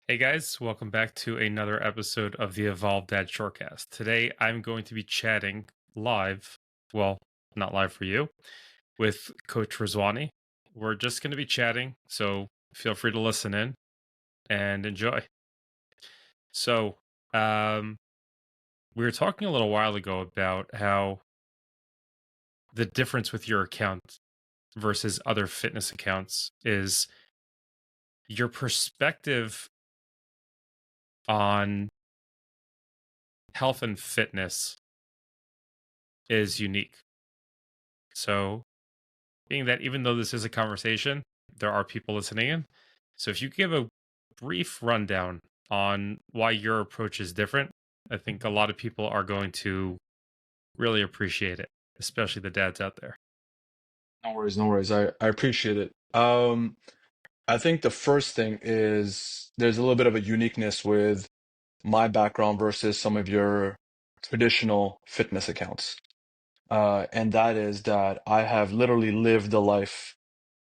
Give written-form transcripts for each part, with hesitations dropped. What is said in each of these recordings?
Hey guys, welcome back to another episode of the Evolved Dad Shortcast. Today I'm going to be chatting live, well, not live for you, with Coach Rizwani. We're just going to be chatting, so feel free to listen in and enjoy. So, um, we were talking a little while ago about how the difference with your account versus other fitness accounts is your perspective on health and fitness is unique. So, being that even though this is a conversation, there are people listening in. So if you give a brief rundown on why your approach is different, I think a lot of people are going to really appreciate it, especially the dads out there. No worries, no worries. I appreciate it. I think the first thing is there's a little bit of a uniqueness with my background versus some of your traditional fitness accounts. And that is that I have literally lived the life,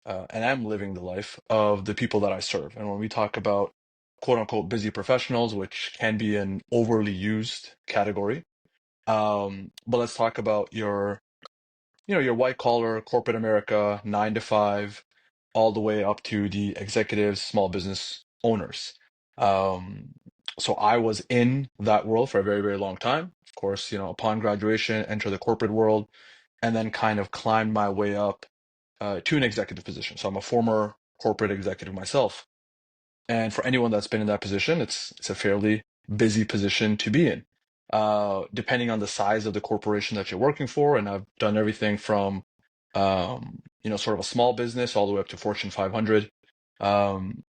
and am living the life of the people that I serve. And when we talk about quote unquote busy professionals, which can be an overly used category, but let's talk about your white collar corporate America, 9 to 5, all the way up to the executives, small business owners. Um, so I was in that world for a very, very long time. Of course, upon graduation, enter the corporate world, and then kind of climbed my way up to an executive position. So I'm a former corporate executive myself. And for anyone that's been in that position, it's a fairly busy position to be in, depending on the size of the corporation that you're working for. And I've done everything from, sort of a small business all the way up to Fortune 500. Um,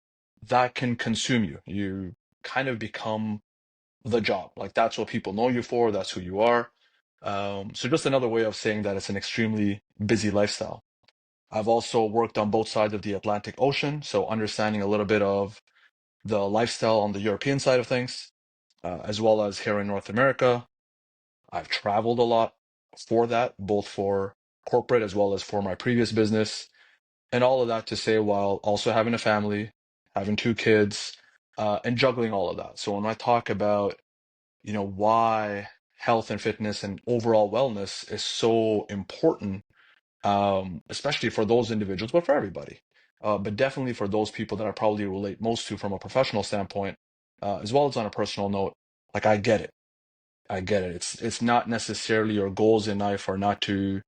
that can consume you. You kind of become the job. Like that's what people know you for. That's who you are. So just another way of saying that it's an extremely busy lifestyle. I've also worked on both sides of the Atlantic Ocean, so understanding a little bit of the lifestyle on the European side of things, as well as here in North America. I've traveled a lot for that, both for corporate as well as for my previous business. And all of that to say, while also having a family, having 2 kids, and juggling all of that. So when I talk about, why health and fitness and overall wellness is so important, especially for those individuals, but for everybody. But definitely for those people that I probably relate most to from a professional standpoint, as well as on a personal note. Like I get it. I get it. It's not necessarily your goals in life are not to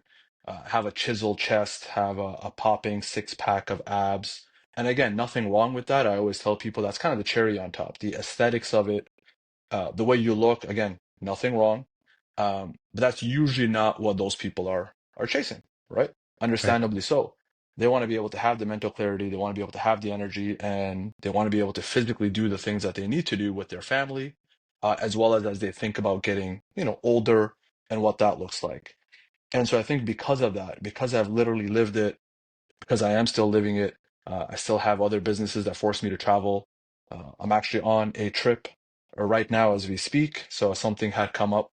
have a chiseled chest, have a popping 6 pack of abs. And again, nothing wrong with that. I always tell people that's kind of the cherry on top. The aesthetics of it, the way you look, again, nothing wrong. But that's usually not what those people are chasing, right? Right. Understandably so. They want to be able to have the mental clarity, they want to be able to have the energy, and they want to be able to physically do the things that they need to do with their family, as well as they think about getting, older and what that looks like. And so I think because of that, because I've literally lived it, because I am still living it. I still have other businesses that force me to travel. I'm actually on a trip right now as we speak. So something had come up.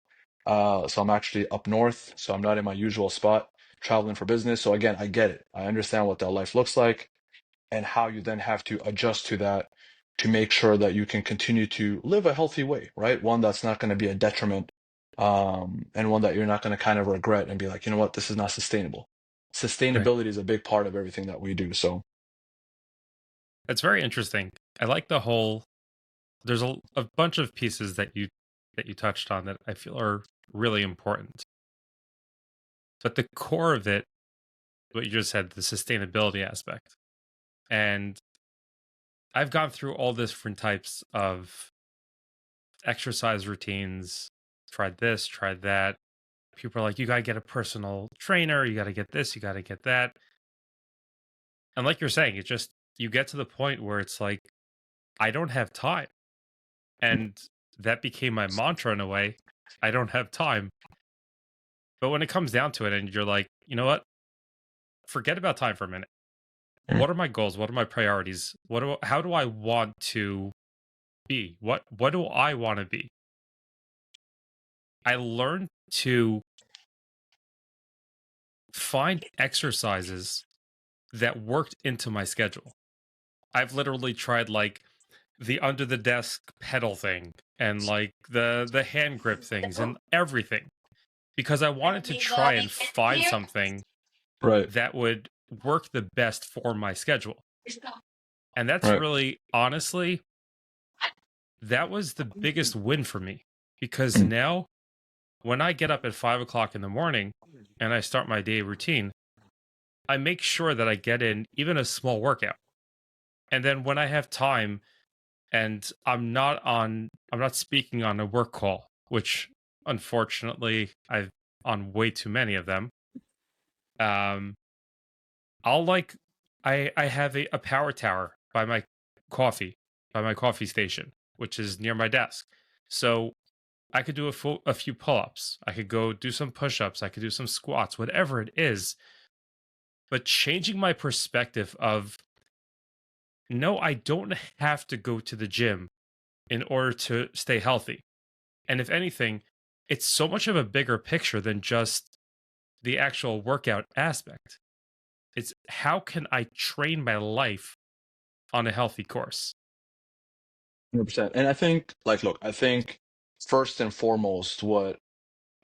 So I'm actually up north. So I'm not in my usual spot traveling for business. So again, I get it. I understand what that life looks like and how you then have to adjust to that to make sure that you can continue to live a healthy way, right? One that's not going to be a detriment, and one that you're not going to kind of regret and be like, you know what, this is not sustainable. Right. Sustainability is a big part of everything that we do. So, That's very interesting. I like the whole there's a bunch of pieces that you touched on that I feel are really important. But the core of it, what you just said, the sustainability aspect. And I've gone through all different types of exercise routines, tried this, tried that. People are like, you got to get a personal trainer, you got to get this, you got to get that. And like you're saying, it just, you get to the point where it's like, I don't have time. And that became my mantra in a way. I don't have time. But when it comes down to it, and you're like, you know what? Forget about time for a minute. mm, What are my goals? What are my priorities? How do I want to be? What do I want to be? I learned to find exercises that worked into my schedule. I've literally tried like the under the desk pedal thing and like the hand grip things and everything because I wanted to try and find something Right. that would work the best for my schedule. And that's Right. really honestly, that was the biggest win for me because Mm. now when I get up at 5 o'clock in the morning and I start my day routine, I make sure that I get in even a small workout. And then when I have time and I'm not speaking on a work call, which unfortunately I've on way too many of them. Um I'll like I have a power tower coffee by my coffee station, which is near my desk. So I could do a few pull-ups. I could go do some push-ups. I could do some squats, whatever it is. But changing my perspective of no, I don't have to go to the gym in order to stay healthy. And if anything, it's so much of a bigger picture than just the actual workout aspect. It's how can I train my life on a healthy course? 100%. And I think, like, look, I think first and foremost, what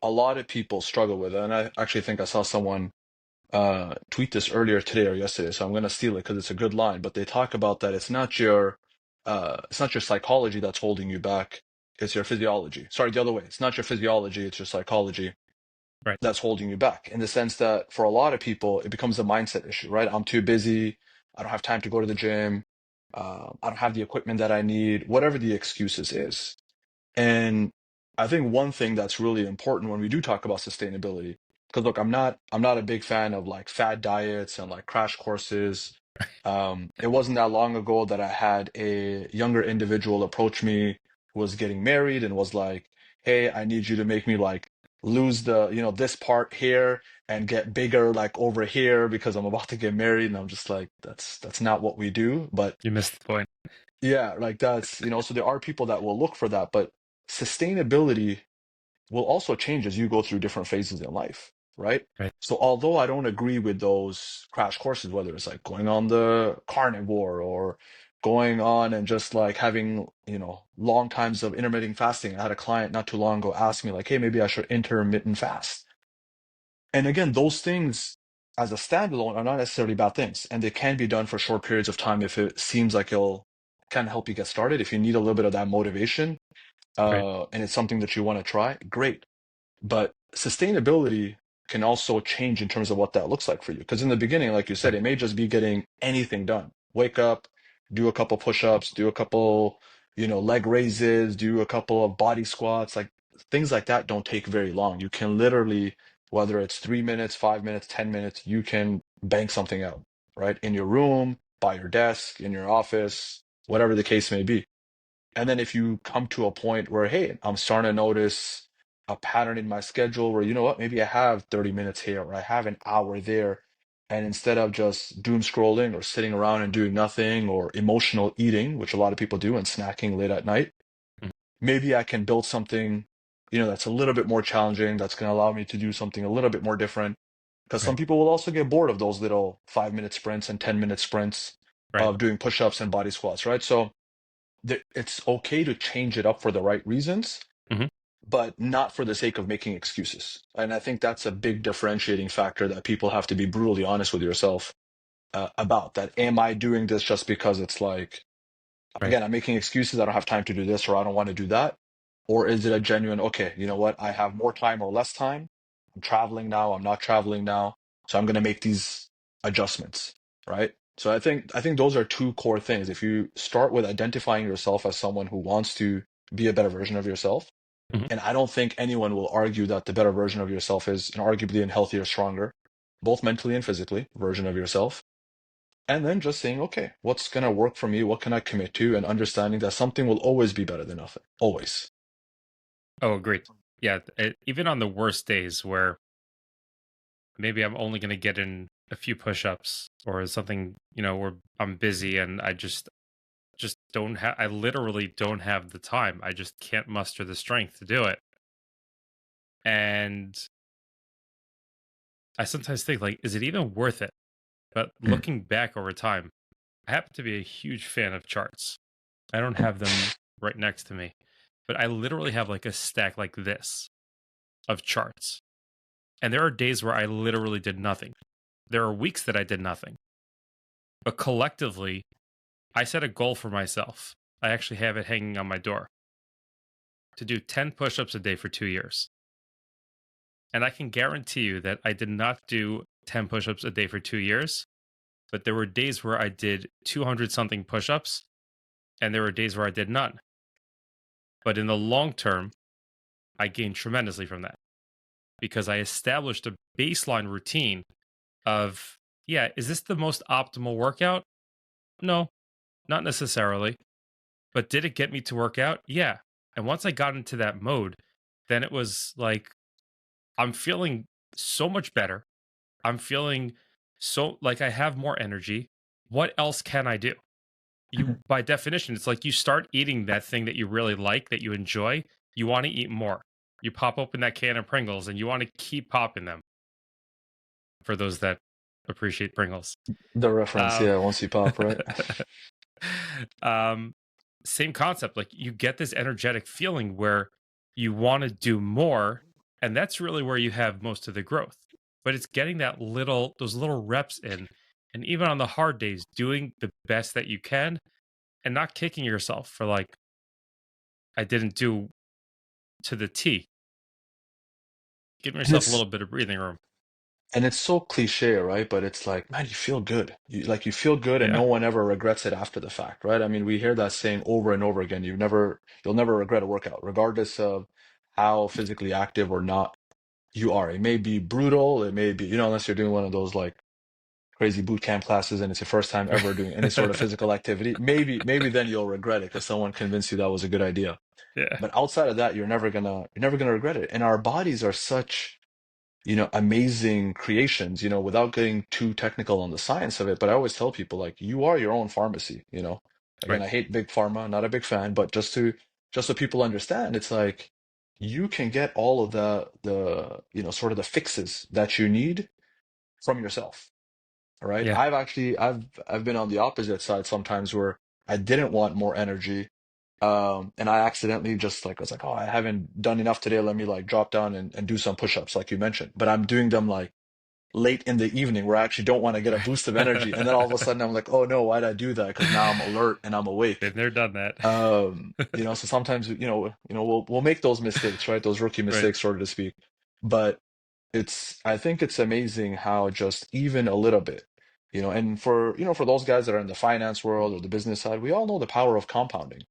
a lot of people struggle with, and I actually think I saw someone tweet this earlier today or yesterday, so I'm going to steal it because it's a good line. But they talk about that it's not your psychology that's holding you back, it's your physiology. Sorry, the other way. It's not your physiology, it's your psychology Right. that's holding you back. In the sense that for a lot of people, it becomes a mindset issue, right? I'm too busy. I don't have time to go to the gym. I don't have the equipment that I need. Whatever the excuses is. And I think one thing that's really important when we do talk about sustainability, because look, I'm not a big fan of like fad diets and like crash courses. It wasn't that long ago that I had a younger individual approach me who was getting married and was like, "Hey, I need you to make me like lose this part here and get bigger like over here because I'm about to get married." And I'm just like, that's not what we do. But You missed the point. yeah, like so there are people that will look for that, but sustainability will also change as you go through different phases in life, right? Right. So although I don't agree with those crash courses, whether it's like going on the carnivore or going on and just like having, long times of intermittent fasting. I had a client not too long ago ask me like, hey, maybe I should intermittent fast. And again, those things as a standalone are not necessarily bad things, and they can be done for short periods of time if it seems like it'll kind of help you get started. If you need a little bit of that motivation, Right. and it's something that you want to try, great. But sustainability can also change in terms of what that looks like for you. Because in the beginning, like you said, Right. it may just be getting anything done. Wake up, do a couple push-ups, do a couple, leg raises, do a couple of body squats. Like things like that don't take very long. You can literally, whether it's 3 minutes, 5 minutes, 10 minutes, you can bank something out, right? In your room, by your desk, in your office, whatever the case may be. And then if you come to a point where, hey, I'm starting to notice a pattern in my schedule where, you know what, maybe I have 30 minutes here or I have an hour there. And instead of just doom scrolling or sitting around and doing nothing or emotional eating, which a lot of people do, and snacking late at night, Mhm. maybe I can build something, that's a little bit more challenging, that's going to allow me to do something a little bit more different. Because some Right. people will also get bored of those little 5-minute sprints and 10-minute sprints Right. of doing push-ups and body squats, right? So it's okay to change it up for the right reasons, Hmm. but not for the sake of making excuses. And I think that's a big differentiating factor that people have to be brutally honest with yourself about. That am I doing this just because it's like, Right. again, I'm making excuses, I don't have time to do this or I don't want to do that? Or is it a genuine, okay, you know what, I have more time or less time, I'm traveling now, I'm not traveling now, so I'm going to make these adjustments, right? So I think those are two core things. If you start with identifying yourself as someone who wants to be a better version of yourself, Hmm. and I don't think anyone will argue that the better version of yourself is an arguably a healthier, stronger, both mentally and physically, version of yourself. And then just saying, okay, what's going to work for me? What can I commit to? And understanding that something will always be better than nothing. Always. Oh, agreed. Yeah. Even on the worst days where maybe I'm only going to get in a few push-ups or something, where I'm busy and I just don't have I literally don't have the time. I just can't muster the strength to do it. And I sometimes think like, is it even worth it? But Mm. looking back over time, I happen to be a huge fan of charts. I don't have them right next to me, but I literally have like a stack like this of charts. And there are days where I literally did nothing. There are weeks that I did nothing. But collectively, I set a goal for myself. I actually have it hanging on my door to do 10 push ups a day for 2 years. And I can guarantee you that I did not do 10 push ups a day for 2 years, but there were days where I did 200 something push ups, and there were days where I did none. But in the long term, I gained tremendously from that because I established a baseline routine of, yeah, is this the most optimal workout? No, not necessarily. But did it get me to work out? Yeah. And once I got into that mode, then it was like, I'm feeling so much better. I'm feeling so like I have more energy. What else can I do? You, by definition, it's like you start eating that thing that you really like, that you enjoy. You want to eat more. You pop open that can of Pringles and you want to keep popping them for those that appreciate Pringles. The reference, Um, yeah, once you pop, right? um, same concept. Like you get this energetic feeling where you want to do more, and that's really where you have most of the growth. But it's getting those little reps in, and even on the hard days, doing the best that you can, and not kicking yourself for like I didn't do to the T. Giving And yourself a little bit of breathing room. it's so cliche, right? But it's like, man, you feel good. You feel good, and Yeah, no one ever regrets it after the fact, right? I mean, we hear that saying over and over again. You'll never regret a workout, regardless of how physically active or not you are. It may be brutal, it may be, unless you're doing one of those like crazy boot camp classes and it's your first time ever doing any sort of physical activity. Maybe then you'll regret it because someone convinced you that was a good idea. yeah, But outside of that, you're never gonna regret it. And our bodies are such amazing creations, without getting too technical on the science of it. But I always tell people, like, you are your own pharmacy. Again, right. I hate big pharma, not a big fan, but just so people understand, it's like you can get all of the sort of the fixes that you need from yourself. All right. Yeah, I've been on the opposite side sometimes where I didn't want more energy. And I accidentally just like was like, oh, I haven't done enough today. Let me like drop down and do some push-ups, like you mentioned. But I'm doing them like late in the evening where I actually don't want to get a boost of energy. And then all of a sudden I'm like, oh no, why'd I do that? Because now I'm alert and I'm awake. been there, done that. So sometimes we'll make those mistakes, right? Those rookie Right. mistakes, so to speak. But I think it's amazing how just even a little bit, and for those guys that are in the finance world or the business side, we all know the power of compounding.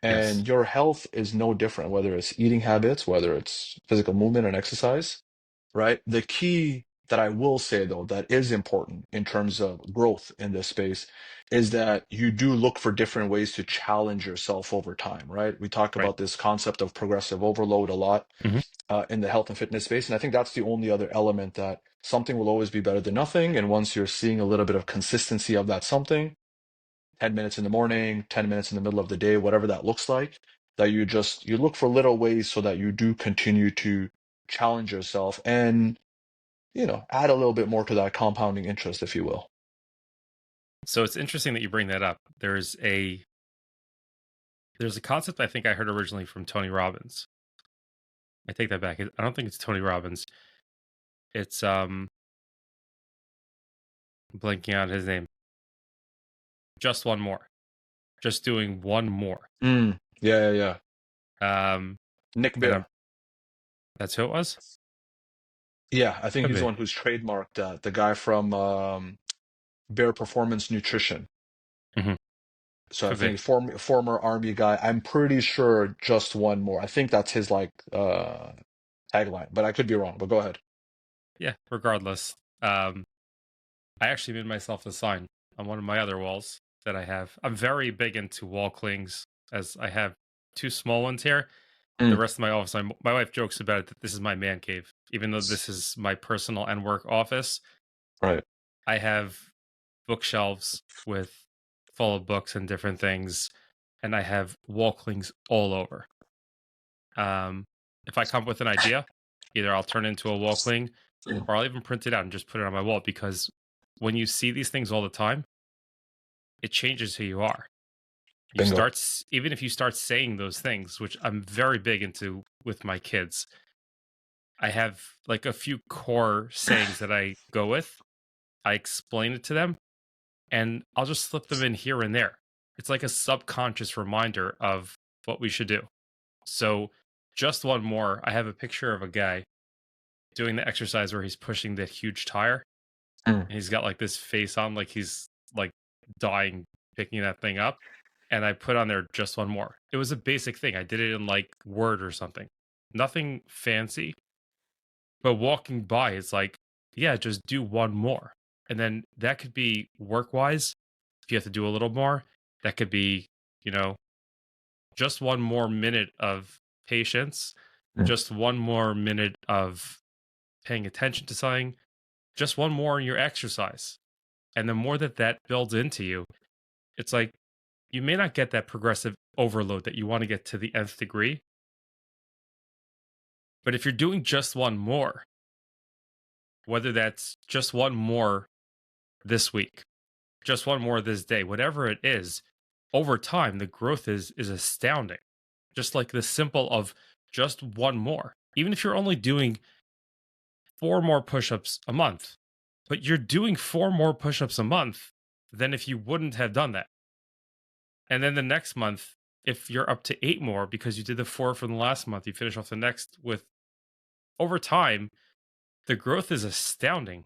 Yes. And your health is no different, whether it's eating habits, whether it's physical movement and exercise, right? The key that I will say, though, that is important in terms of growth in this space is that you do look for different ways to challenge yourself over time, right? We talk Right. about this concept of progressive overload a lot Hmm. in the health and fitness space. And I think that's the only other element that something will always be better than nothing. And once you're seeing a little bit of consistency of that something, 10 minutes in the morning, 10 minutes in the middle of the day, whatever that looks like, that you look for little ways so that you do continue to challenge yourself and, add a little bit more to that compounding interest, if you will. So it's interesting that you bring that up. There's a concept I think I heard originally from Tony Robbins. I take that back. I don't think it's Tony Robbins. It's I'm blanking on his name. Just one more. Just doing one more. Yeah, yeah, yeah. Um, Nick and I'm Bear. that's who it was. Yeah, I think Could he's the be. one who's trademarked that. The guy from Bear Performance Nutrition. Hmm. So I Could be. think former Army guy. I'm pretty sure just one more. I think that's his like tagline, but I could be wrong. But go ahead. Yeah. Regardless, I actually made myself a sign on one of my other walls that I have. I'm very big into wall clings, as I have two small ones here. The Mm, rest of my office, my wife jokes about it that this is my man cave, even though this is my personal and work office. right. I have bookshelves with full of books and different things, and I have wall clings all over. Um, if I come up with an idea, either I'll turn it into a wall cling or I'll even print it out and just put it on my wall because when you see these things all the time, it changes who you are. Bingo. Even if you start saying those things, which I'm very big into with my kids, I have like a few core sayings that I go with. I explain it to them and I'll just slip them in here and there. It's like a subconscious reminder of what we should do. So, just one more. I have a picture of a guy doing the exercise where he's pushing that huge tire Mm, and he's got like this face on, like he's like dying picking that thing up. And I put on there just one more. It was a basic thing. I did it in like Word or something. Nothing fancy, but walking by, it's like, yeah, just do one more. And then that could be work wise. If you have to do a little more, that could be, you know, just one more minute of patience, mm, just one more minute of paying attention to something, just one more in your exercise. And the more that that builds into you, it's like you may not get that progressive overload that you want to get to the nth degree. But if you're doing just one more, whether that's just one more this week, just one more this day, whatever it is, over time, the growth is astounding. Just like the simple of just one more. Even if you're only doing four more push-ups a month, but you're doing four more push-ups a month than if you wouldn't have done that. And then the next month, if you're up to eight more because you did the four from the last month, you finish off the next with over time, the growth is astounding.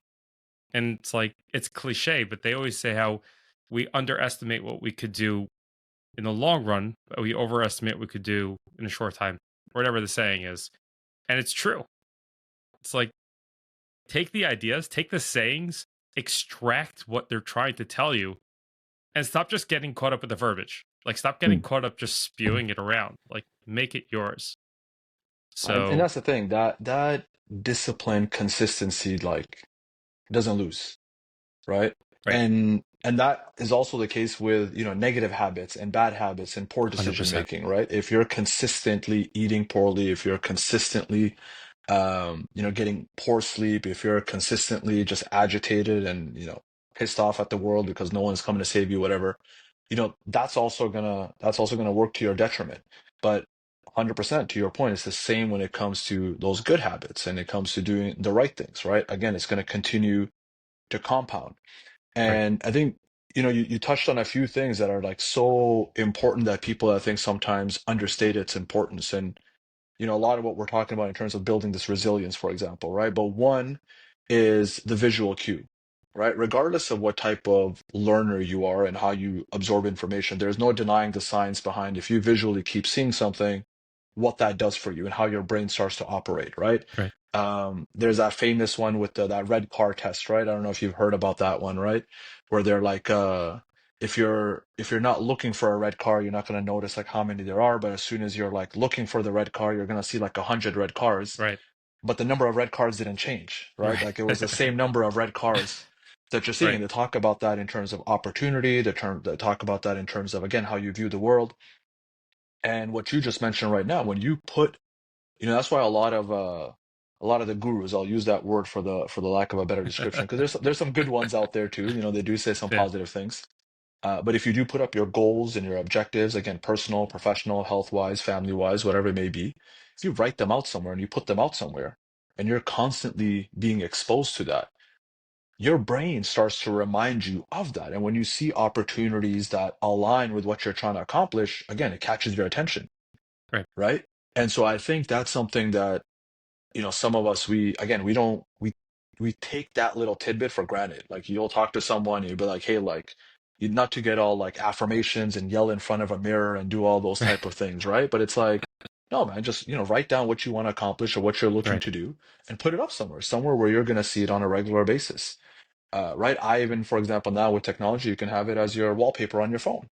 And it's like it's cliche, but they always say how we underestimate what we could do in the long run, but we overestimate what we could do in a short time, or whatever the saying is. And it's true. It's like take the ideas, take the sayings, extract what they're trying to tell you, and stop just getting caught up with the verbiage. Like stop getting mm. caught up just spewing it around. Like make it yours. And So that's the thing, that discipline consistency like doesn't lose, right? right, And that is also the case with, negative habits and bad habits and poor hundred decision percent. making, right? If you're consistently eating poorly, if you're consistently getting poor sleep, if you're consistently just agitated and, pissed off at the world because no one's coming to save you, whatever, that's also gonna work to your detriment. But 100% to your point, it's the same when it comes to those good habits and it comes to doing the right things, right? Again, it's going to continue to compound. Right, And I think, you touched on a few things that are like so important that people, I think, sometimes understate its importance. And a lot of what we're talking about in terms of building this resilience, for example, right? But one is the visual cue, right? Regardless of what type of learner you are and how you absorb information, there's no denying the science behind if you visually keep seeing something, what that does for you and how your brain starts to operate, right? right, There's that famous one with that red car test, right? I don't know if you've heard about that one, right? Where they're like, if you're not looking for a red car, you're not going to notice like how many there are. But as soon as you're like looking for the red car, you're going to see like 100 red cars. right, But the number of red cars didn't change, right? right, Like it was the same number of red cars that you're seeing. right, They talk about that in terms of opportunity. They talk about that in terms of again how you view the world. And what you just mentioned right now, when you put, that's why a lot of the gurus, I'll use that word for the lack of a better description, because there's some good ones out there too. They do say some yeah, positive things. But if you do put up your goals and your objectives, again, personal, professional, health-wise, family-wise, whatever it may be, if you write them out somewhere and you put them out somewhere, and you're constantly being exposed to that, your brain starts to remind you of that. And when you see opportunities that align with what you're trying to accomplish, again, it catches your attention, right, right? And so I think that's something that some of us, we again, we don't we take that little tidbit for granted. Like you'll talk to someone, you'll be like, hey, like you not to get all like affirmations and yell in front of a mirror and do all those right, type of things, right? But it's like, no, man, just write down what you want to accomplish or what you're looking right, to do and put it up somewhere where you're going to see it on a regular basis. Right? I even, for example, now with technology, you can have it as your wallpaper on your phone,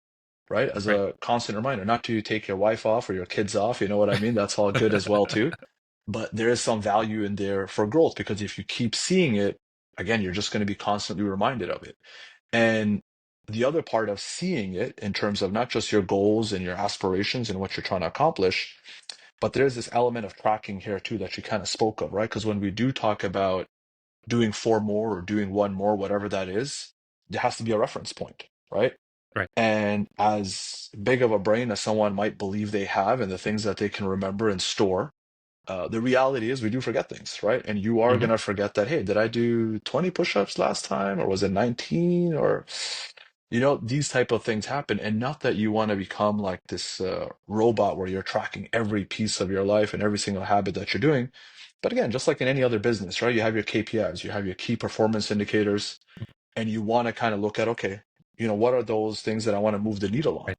right? As right, a constant reminder, not to take your wife off or your kids off. You know what I mean? That's all good as well too. But there is some value in there for growth because if you keep seeing it, again, you're just going to be constantly reminded of it. And the other part of seeing it in terms of not just your goals and your aspirations and what you're trying to accomplish, but there's this element of tracking here too that you kind of spoke of, right? Because when we do talk about doing four more or doing one more, whatever that is, there has to be a reference point, right? Right. And as big of a brain as someone might believe they have and the things that they can remember and store, the reality is we do forget things, right? And you are Hmm. going to forget that, hey, did I do 20 push-ups last time or was it 19? Or, these type of things happen. And not that you want to become like this robot where you're tracking every piece of your life and every single habit that you're doing. But again, just like in any other business, right? You have your KPIs, you have your key performance indicators, and you want to kind of look at, okay, what are those things that I want to move the needle on? Right.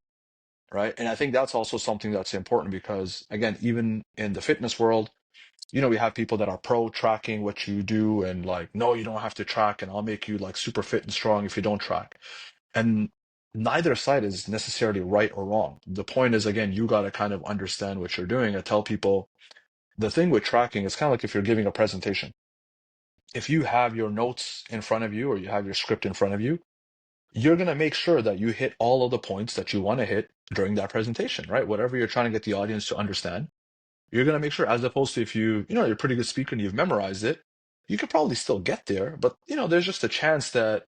Right. And I think that's also something that's important because, again, even in the fitness world, we have people that are pro tracking what you do and like, no, you don't have to track, and I'll make you like super fit and strong if you don't track. And neither side is necessarily right or wrong. The point is, again, you got to kind of understand what you're doing and tell people the thing with tracking is kind of like if you're giving a presentation. If you have your notes in front of you or you have your script in front of you, you're going to make sure that you hit all of the points that you want to hit during that presentation, right? Whatever you're trying to get the audience to understand, you're going to make sure, as opposed to if you're a pretty good speaker and you've memorized it, you could probably still get there. But, there's just a chance that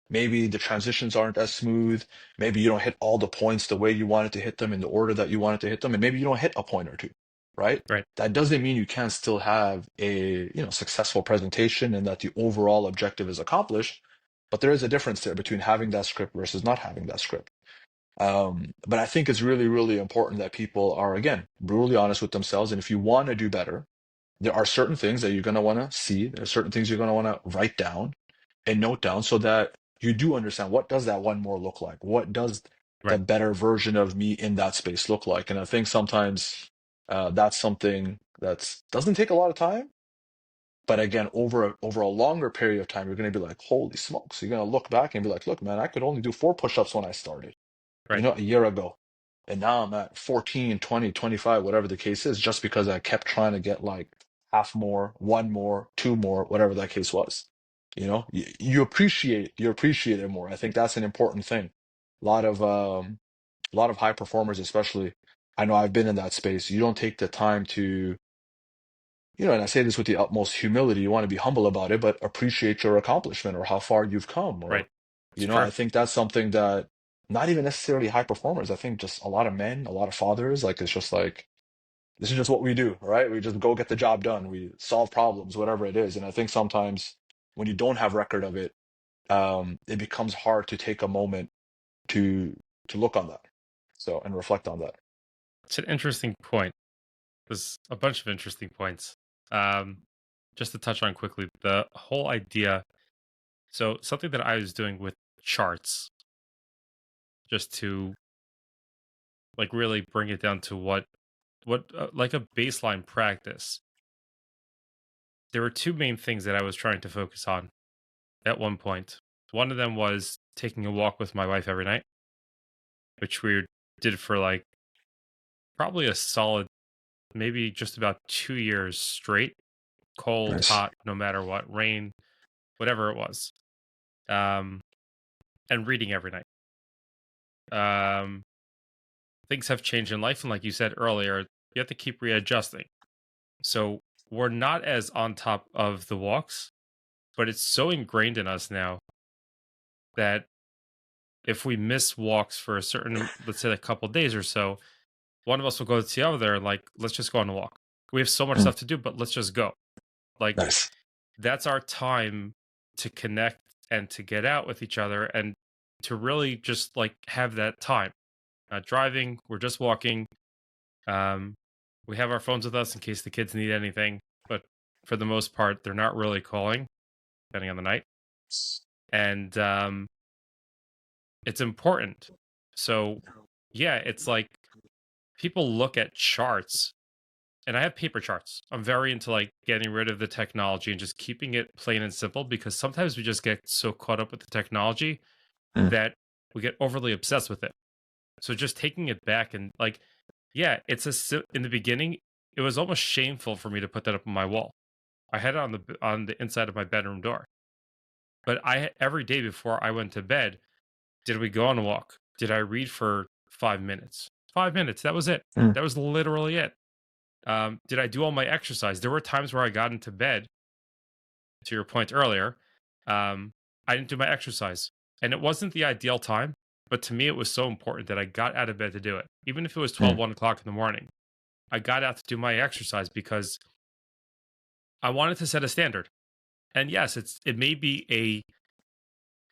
maybe the transitions aren't as smooth. Maybe you don't hit all the points the way you wanted to hit them in the order that you wanted to hit them. And maybe you don't hit a point or two, right? Right. That doesn't mean you can't still have a, successful presentation and that the overall objective is accomplished. But there is a difference there between having that script versus not having that script. But I think it's really, really important that people are, again, brutally honest with themselves. And if you want to do better, there are certain things that you're going to want to see. There are certain things you're going to want to write down and note down so that you do understand what does that one more look like? What does the Right. better version of me in that space look like? And I think sometimes that's something that doesn't take a lot of time. But again, over a longer period of time, you're going to be like, holy smokes. You're going to look back and be like, look, man, I could only do 4 push-ups when I started, Right. a year ago. And now I'm at 14, 20, 25, whatever the case is, just because I kept trying to get like half more, one more, two more, whatever that case was. You appreciate it more. I think that's an important thing. A lot of high performers, especially, I know I've been in that space. You don't take the time to, and I say this with the utmost humility, you want to be humble about it, but appreciate your accomplishment or how far you've come. Right. Or, It's I true. think that's something that not even necessarily high performers, I think just a lot of men, a lot of fathers, like it's just like, this is just what we do, right? We just go get the job done. We solve problems, whatever it is. And I think sometimes when you don't have record of it, it becomes hard to take a moment to look on that. So, and reflect on that. It's an interesting point. There's a bunch of interesting points. Um, just to touch on quickly, the whole idea. So something that I was doing with charts, just to like really bring it down to what like a baseline practice. There were two main things that I was trying to focus on at one point. One of them was taking a walk with my wife every night, which we did for like probably a solid, maybe just about 2 years straight, cold, Nice. hot, no matter what, rain, whatever it was. Um, and reading every night. Um, things have changed in life, and like you said earlier, you have to keep readjusting. So we're not as on top of the walks, but it's so ingrained in us now that if we miss walks for a certain, let's say, a couple days or so, one of us will go to the other and like, let's just go on a walk. We have so much Mm, stuff to do, but let's just go. Like nice. that's our time to connect and to get out with each other and to really just like have that time. Not driving, we're just walking. Um, we have our phones with us in case the kids need anything, but for the most part, they're not really calling, depending on the night. And it's important. So, yeah, it's like people look at charts, and I have paper charts. I'm very into like getting rid of the technology and just keeping it plain and simple because sometimes we just get so caught up with the technology Mm, that we get overly obsessed with it. So just taking it back and like, yeah, in the beginning, it was almost shameful for me to put that up on my wall. I had it on the inside of my bedroom door. But every day before I went to bed, did we go on a walk? Did I read for 5 minutes? 5 minutes. That was it. mm, That was literally it. Did I do all my exercise? There were times where I got into bed, to your point earlier. I didn't do my exercise. And it wasn't the ideal time, But to me, it was so important that I got out of bed to do it. Even if it was Mm, 1 o'clock in the morning, I got out to do my exercise because I wanted to set a standard. And yes, it may be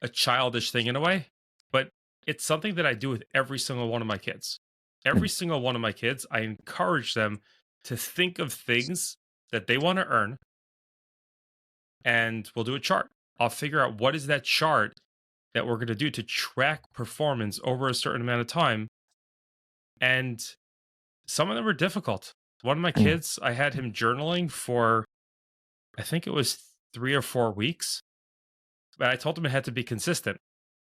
a childish thing in a way, but it's something that I do with every single one of my kids. mm, Every single one of my kids, I encourage them to think of things that they want to earn, and we'll do a chart. I'll figure out what is that chart that we're going to do to track performance over a certain amount of time. And some of them are difficult. One of my mm. kids, I had him journaling for, I think it was 3 or 4 weeks, but I told him it had to be consistent.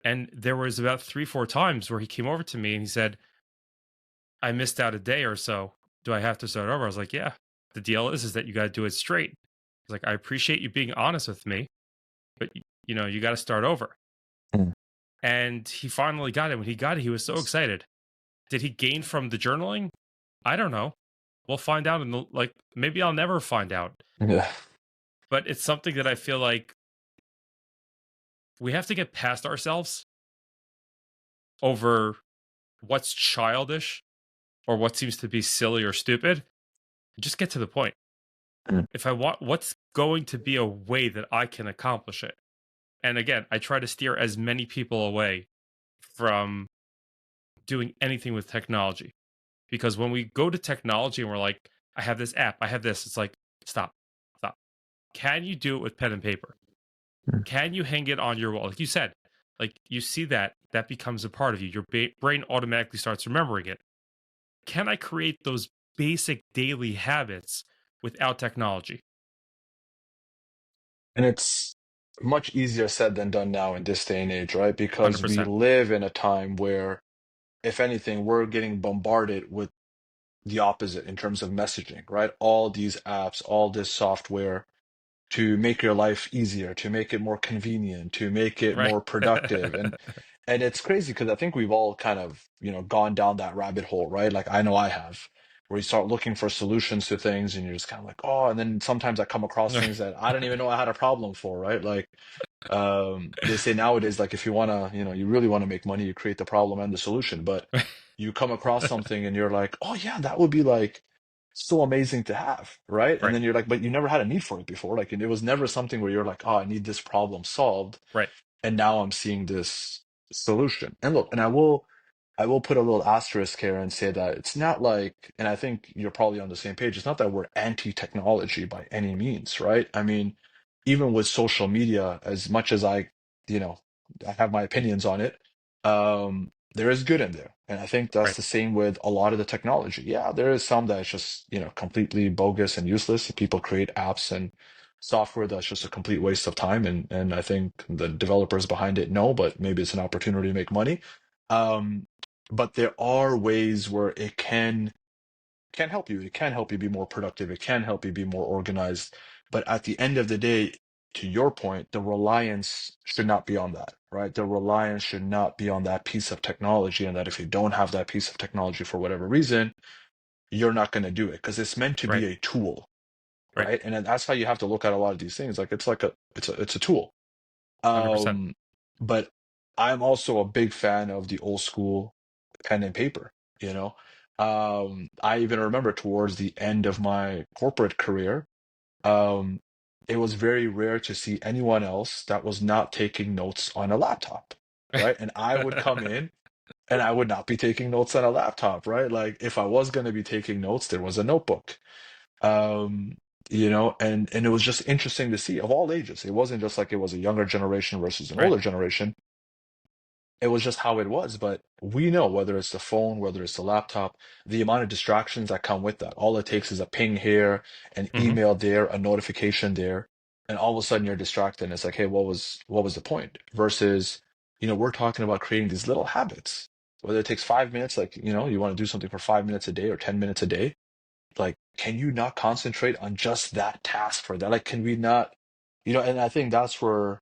And there was about 3, 4 times where he came over to me and he said, I missed out a day or so. Do I have to start over? I was like, yeah. The deal is that you got to do it straight. He's like, I appreciate you being honest with me, but you got to start over. Mm. And he finally got it. When he got it, he was so excited. Did he gain from the journaling? I don't know. We'll find out. Like, maybe I'll never find out. Yeah. But it's something that I feel like we have to get past ourselves over what's childish or what seems to be silly or stupid. Just get to the point. Mm. If I want, what's going to be a way that I can accomplish it? And again, I try to steer as many people away from doing anything with technology, because when we go to technology and we're like, I have this app, I have this, it's like, stop, stop. Can you do it with pen and paper? Mm. Can you hang it on your wall? Like you said, like you see that becomes a part of you. Your brain automatically starts remembering it. Can I create those basic daily habits without technology? And it's much easier said than done now in this day and age, right? Because we 100%. live in a time where, if anything, we're getting bombarded with the opposite in terms of messaging, right? All these apps, all this software to make your life easier, to make it more convenient, to make it Right. more productive. And it's crazy because I think we've all kind of, gone down that rabbit hole, right? Like I know I have, where you start looking for solutions to things and you're just kind of like, oh, and then sometimes I come across things that I don't even know I had a problem for, right? Like they say nowadays, like if you wanna, you really want to make money, you create the problem and the solution. But you come across something and you're like, oh yeah, that would be like so amazing to have, right? And Right. then you're like, but you never had a need for it before. Like it was never something where you're like, oh, I need this problem solved, Right. and now I'm seeing this solution. And look, and I will put a little asterisk here and say that it's not like, and I think you're probably on the same page, it's not that we're anti-technology by any means, right? I mean, even with social media, as much as you know, I have my opinions on it, there is good in there. And I think that's Right. the same with a lot of the technology. Yeah, there is some that's just, completely bogus and useless. People create apps and software that's just a complete waste of time. And I think the developers behind it know, but maybe it's an opportunity to make money. Um, but there are ways where it can help you. It can help you be more productive. It can help you be more organized. But at the end of the day, to your point, the reliance should not be on that, right? The reliance should not be on that piece of technology, and that if you don't have that piece of technology for whatever reason, you're not going to do it because it's meant to Right. be a tool, Right. right? And then that's how you have to look at a lot of these things. Like it's a tool. 100%. Um, but I'm also a big fan of the old school pen and paper, you know. I even remember towards the end of my corporate career, um, it was very rare to see anyone else that was not taking notes on a laptop, right? And I would come in and I would not be taking notes on a laptop, right? Like if I was going to be taking notes, there was a notebook. Um, and it was just interesting to see of all ages. It wasn't just like it was a younger generation versus an Right. older generation. It was just how it was. But we know whether it's the phone, whether it's the laptop, the amount of distractions that come with that. All it takes is a ping here, an Hmm. email there, a notification there, and all of a sudden you're distracted. And it's like, hey, what was the point? Versus, we're talking about creating these little habits. Whether it takes 5 minutes, like, you want to do something for 5 minutes a day or 10 minutes a day, like, can you not concentrate on just that task for that? Like, can we not, and I think that's where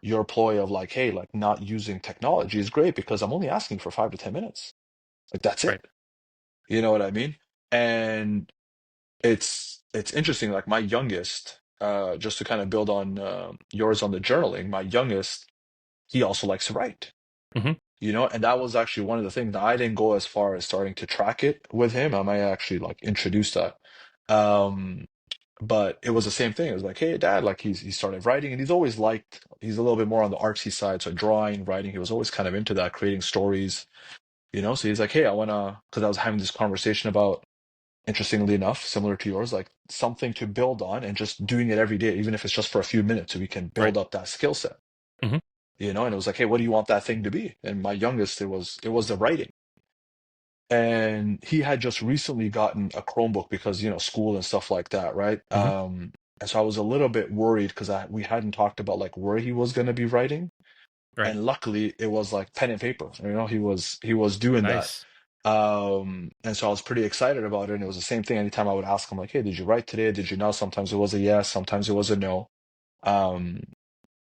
your ploy of like, hey, like not using technology is great because I'm only asking for 5 to 10 minutes. Like that's Right. it. You know what I mean? And it's interesting. Like my youngest, just to kind of build on yours on the journaling, my youngest, he also likes to write. Hmm. And that was actually one of the things that I didn't go as far as starting to track it with him. I might actually like introduce that. Um, but it was the same thing. It was like, hey, dad, like he started writing, and he's a little bit more on the artsy side, so drawing, writing. He was always kind of into that, creating stories. So he's like, hey, I wanna, because I was having this conversation about, interestingly enough, similar to yours, like something to build on and just doing it every day, even if it's just for a few minutes, so we can Right. build up that skill set. Hmm. And it was like, hey, what do you want that thing to be? And my youngest, it was the writing. And he had just recently gotten a Chromebook because, school and stuff like that, right? Hmm. And so I was a little bit worried because we hadn't talked about like where he was going to be writing. Right. And luckily it was like pen and paper. He was doing that. Nice. And so I was pretty excited about it. And it was the same thing anytime I would ask him, like, hey, did you write today? Did you know? Sometimes it was a yes, sometimes it was a no. Um,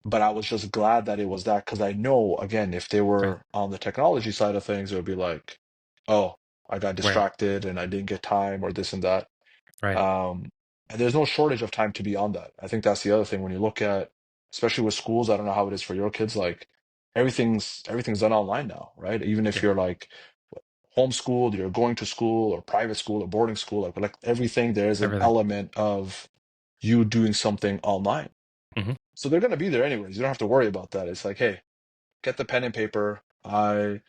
but I was just glad that it was that because I know, again, if they Right. were on the technology side of things, it would be like, oh, I got Right. distracted and I didn't get time or this and that. Right. Um, and there's no shortage of time to be on that. I think that's the other thing when you look at, especially with schools, I don't know how it is for your kids, like everything's done online now, right? Even if Yeah. you're like homeschooled, you're going to school or private school or boarding school, like everything, there is an Everything. element of you doing something online. Hmm. So they're going to be there anyways. You don't have to worry about that. It's like, hey, get the pen and paper. I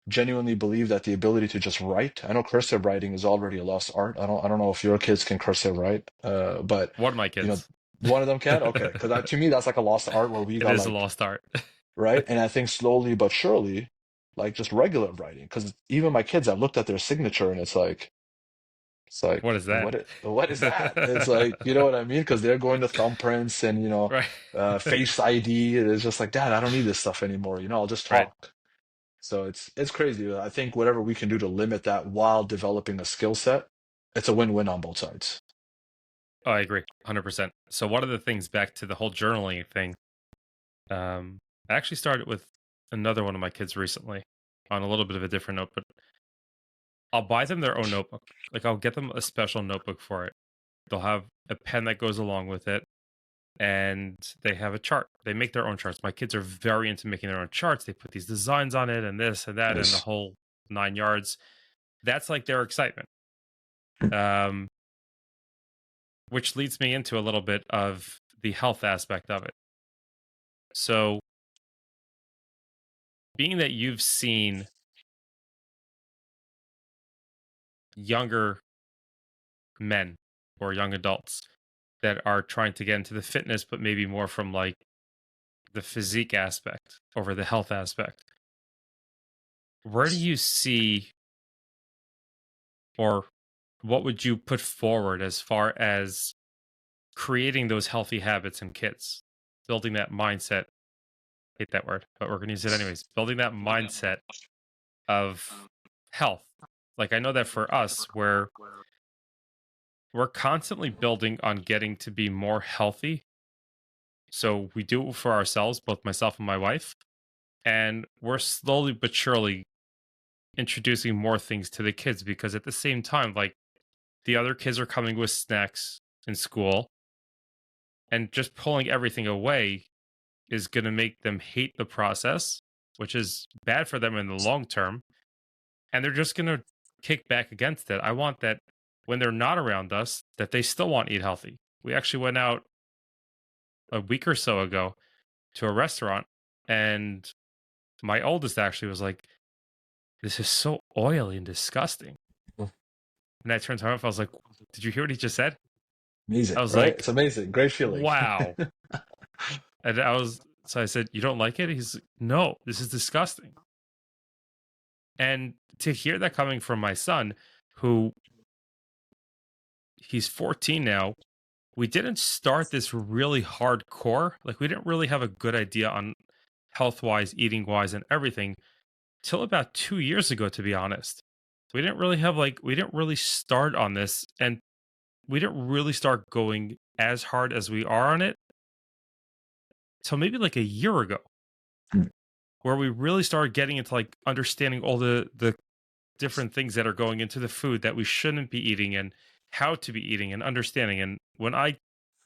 genuinely believe that the ability to just write, I know cursive writing is already a lost art. I don't know if your kids can cursive write, but One of my you know, kids. one of them can. Okay, because to me that's like a lost art where we It got is a like lost art. right, and I think slowly but surely, like just regular writing, because even my kids, I've looked at their signature and it's like What is that? what is that? It's like you know what I mean? Because they're going to thumbprints and Right. face ID. It's just like, Dad, I don't need this stuff anymore. I'll just Right. talk. So it's crazy. I think whatever we can do to limit that while developing a skill set, it's a win-win on both sides. Oh, I agree, 100%. So one of the things back to the whole journaling thing, I actually started with another one of my kids recently on a little bit of a different note, but I'll buy them their own notebook. Like I'll get them a special notebook for it. They'll have a pen that goes along with it, and they have a chart. They make their own charts. My kids are very into making their own charts. They put these designs on it and this and that and the Nice. whole 9 yards. That's like their excitement. Um, which leads me into a little bit of the health aspect of it. So, being that you've seen younger men or young adults that are trying to get into the fitness, but maybe more from like the physique aspect over the health aspect, where do you see or what would you put forward as far as creating those healthy habits in kids, building that mindset? Hate that word, but we're going to use it anyways. Building that mindset of health. Like I know that for us, where we're constantly building on getting to be more healthy. So we do it for ourselves, both myself and my wife, and we're slowly but surely introducing more things to the kids because at the same time, like the other kids are coming with snacks in school and just pulling everything away is going to make them hate the process, which is bad for them in the long term. And they're just going to kick back against it. I want that when they're not around us, that they still want to eat healthy. We actually went out a week or so ago to a restaurant, and my oldest actually was like, "This is so oily and disgusting." And I turned to her, I was like, "Did you hear what he just said?" I Amazing, was right? like, It's amazing. Great feeling. "Wow." And so I said, "You don't like it?" He's like, "No, this is disgusting." And to hear that coming from my son, who he's 14 now, we didn't start this really hardcore. Like, we didn't really have a good idea on health wise, eating wise, and everything till about 2 years ago, to be honest. We didn't really start on this, and we didn't really start going as hard as we are on it till maybe like a year ago, where we really started getting into like understanding all the different things that are going into the food that we shouldn't be eating and how to be eating and understanding. And when I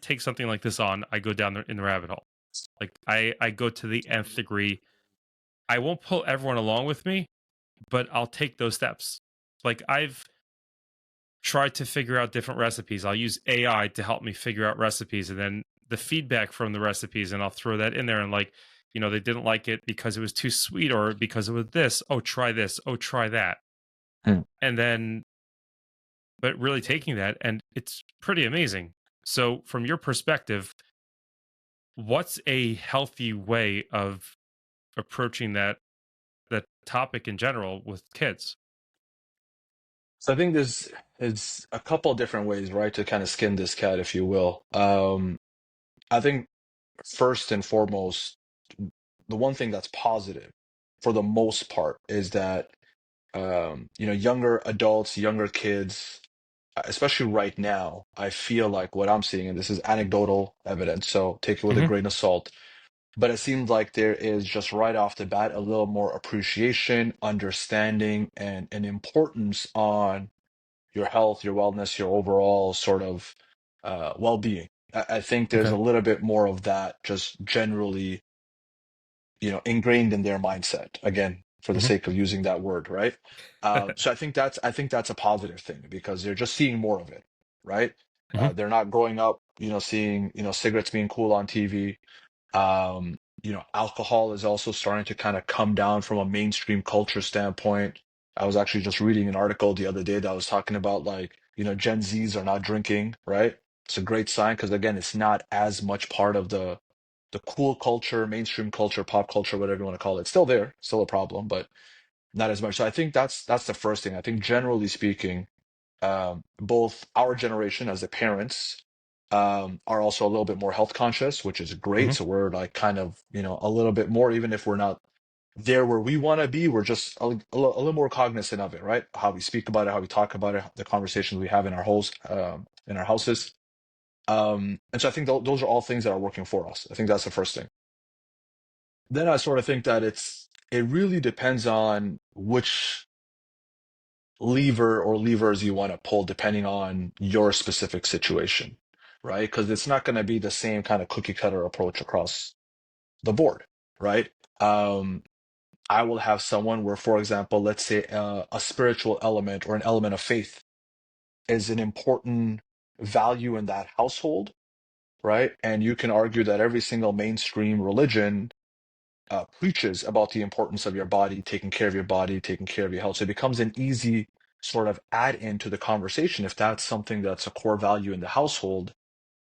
take something like this on, I go down in the rabbit hole. Like I go to the nth degree. I won't pull everyone along with me, but I'll take those steps. Like I've tried to figure out different recipes. I'll use AI to help me figure out recipes and then the feedback from the recipes, and I'll throw that in there and like, they didn't like it because it was too sweet or because it was this. Oh, try this. Oh, try that. Hmm. And then but really taking that, and it's pretty amazing. So from your perspective, what's a healthy way of approaching that topic in general with kids? So I think there's a couple different ways, right, to kind of skin this cat, if you will. I think first and foremost, the one thing that's positive for the most part is that younger adults, younger kids, especially right now, I feel like what I'm seeing, and this is anecdotal evidence, so take it with a Hmm. grain of salt, but it seems like there is just right off the bat a little more appreciation, understanding, and an importance on your health, your wellness, your overall sort of well-being. I think there's Okay. a little bit more of that just generally, ingrained in their mindset. Again, for the Hmm. sake of using that word, right? So I think that's a positive thing because they're just seeing more of it, right? Hmm. They're not growing up, seeing cigarettes being cool on TV. Alcohol is also starting to kind of come down from a mainstream culture standpoint. I was actually just reading an article the other day that was talking about like, Gen Zs are not drinking, right? It's a great sign because again, it's not as much part of the cool culture, mainstream culture, pop culture, whatever you want to call it. It's still there, still a problem, but not as much. So I think that's the first thing. I think generally speaking, both our generation as the parents are also a little bit more health conscious, which is great. Hmm. So we're like kind of, a little bit more, even if we're not there where we want to be, we're just a little more cognizant of it, right? How we speak about it, how we talk about it, the conversations we have in our houses. And so I think those are all things that are working for us. I think that's the first thing. Then I sort of think that it really depends on which lever or levers you want to pull depending on your specific situation, right? Because it's not going to be the same kind of cookie cutter approach across the board, right? Um, I will have someone where, for example, let's say a spiritual element or an element of faith is an important value in that household, right? And you can argue that every single mainstream religion preaches about the importance of your body, taking care of your body, taking care of your health. So it becomes an easy sort of add in to the conversation if that's something that's a core value in the household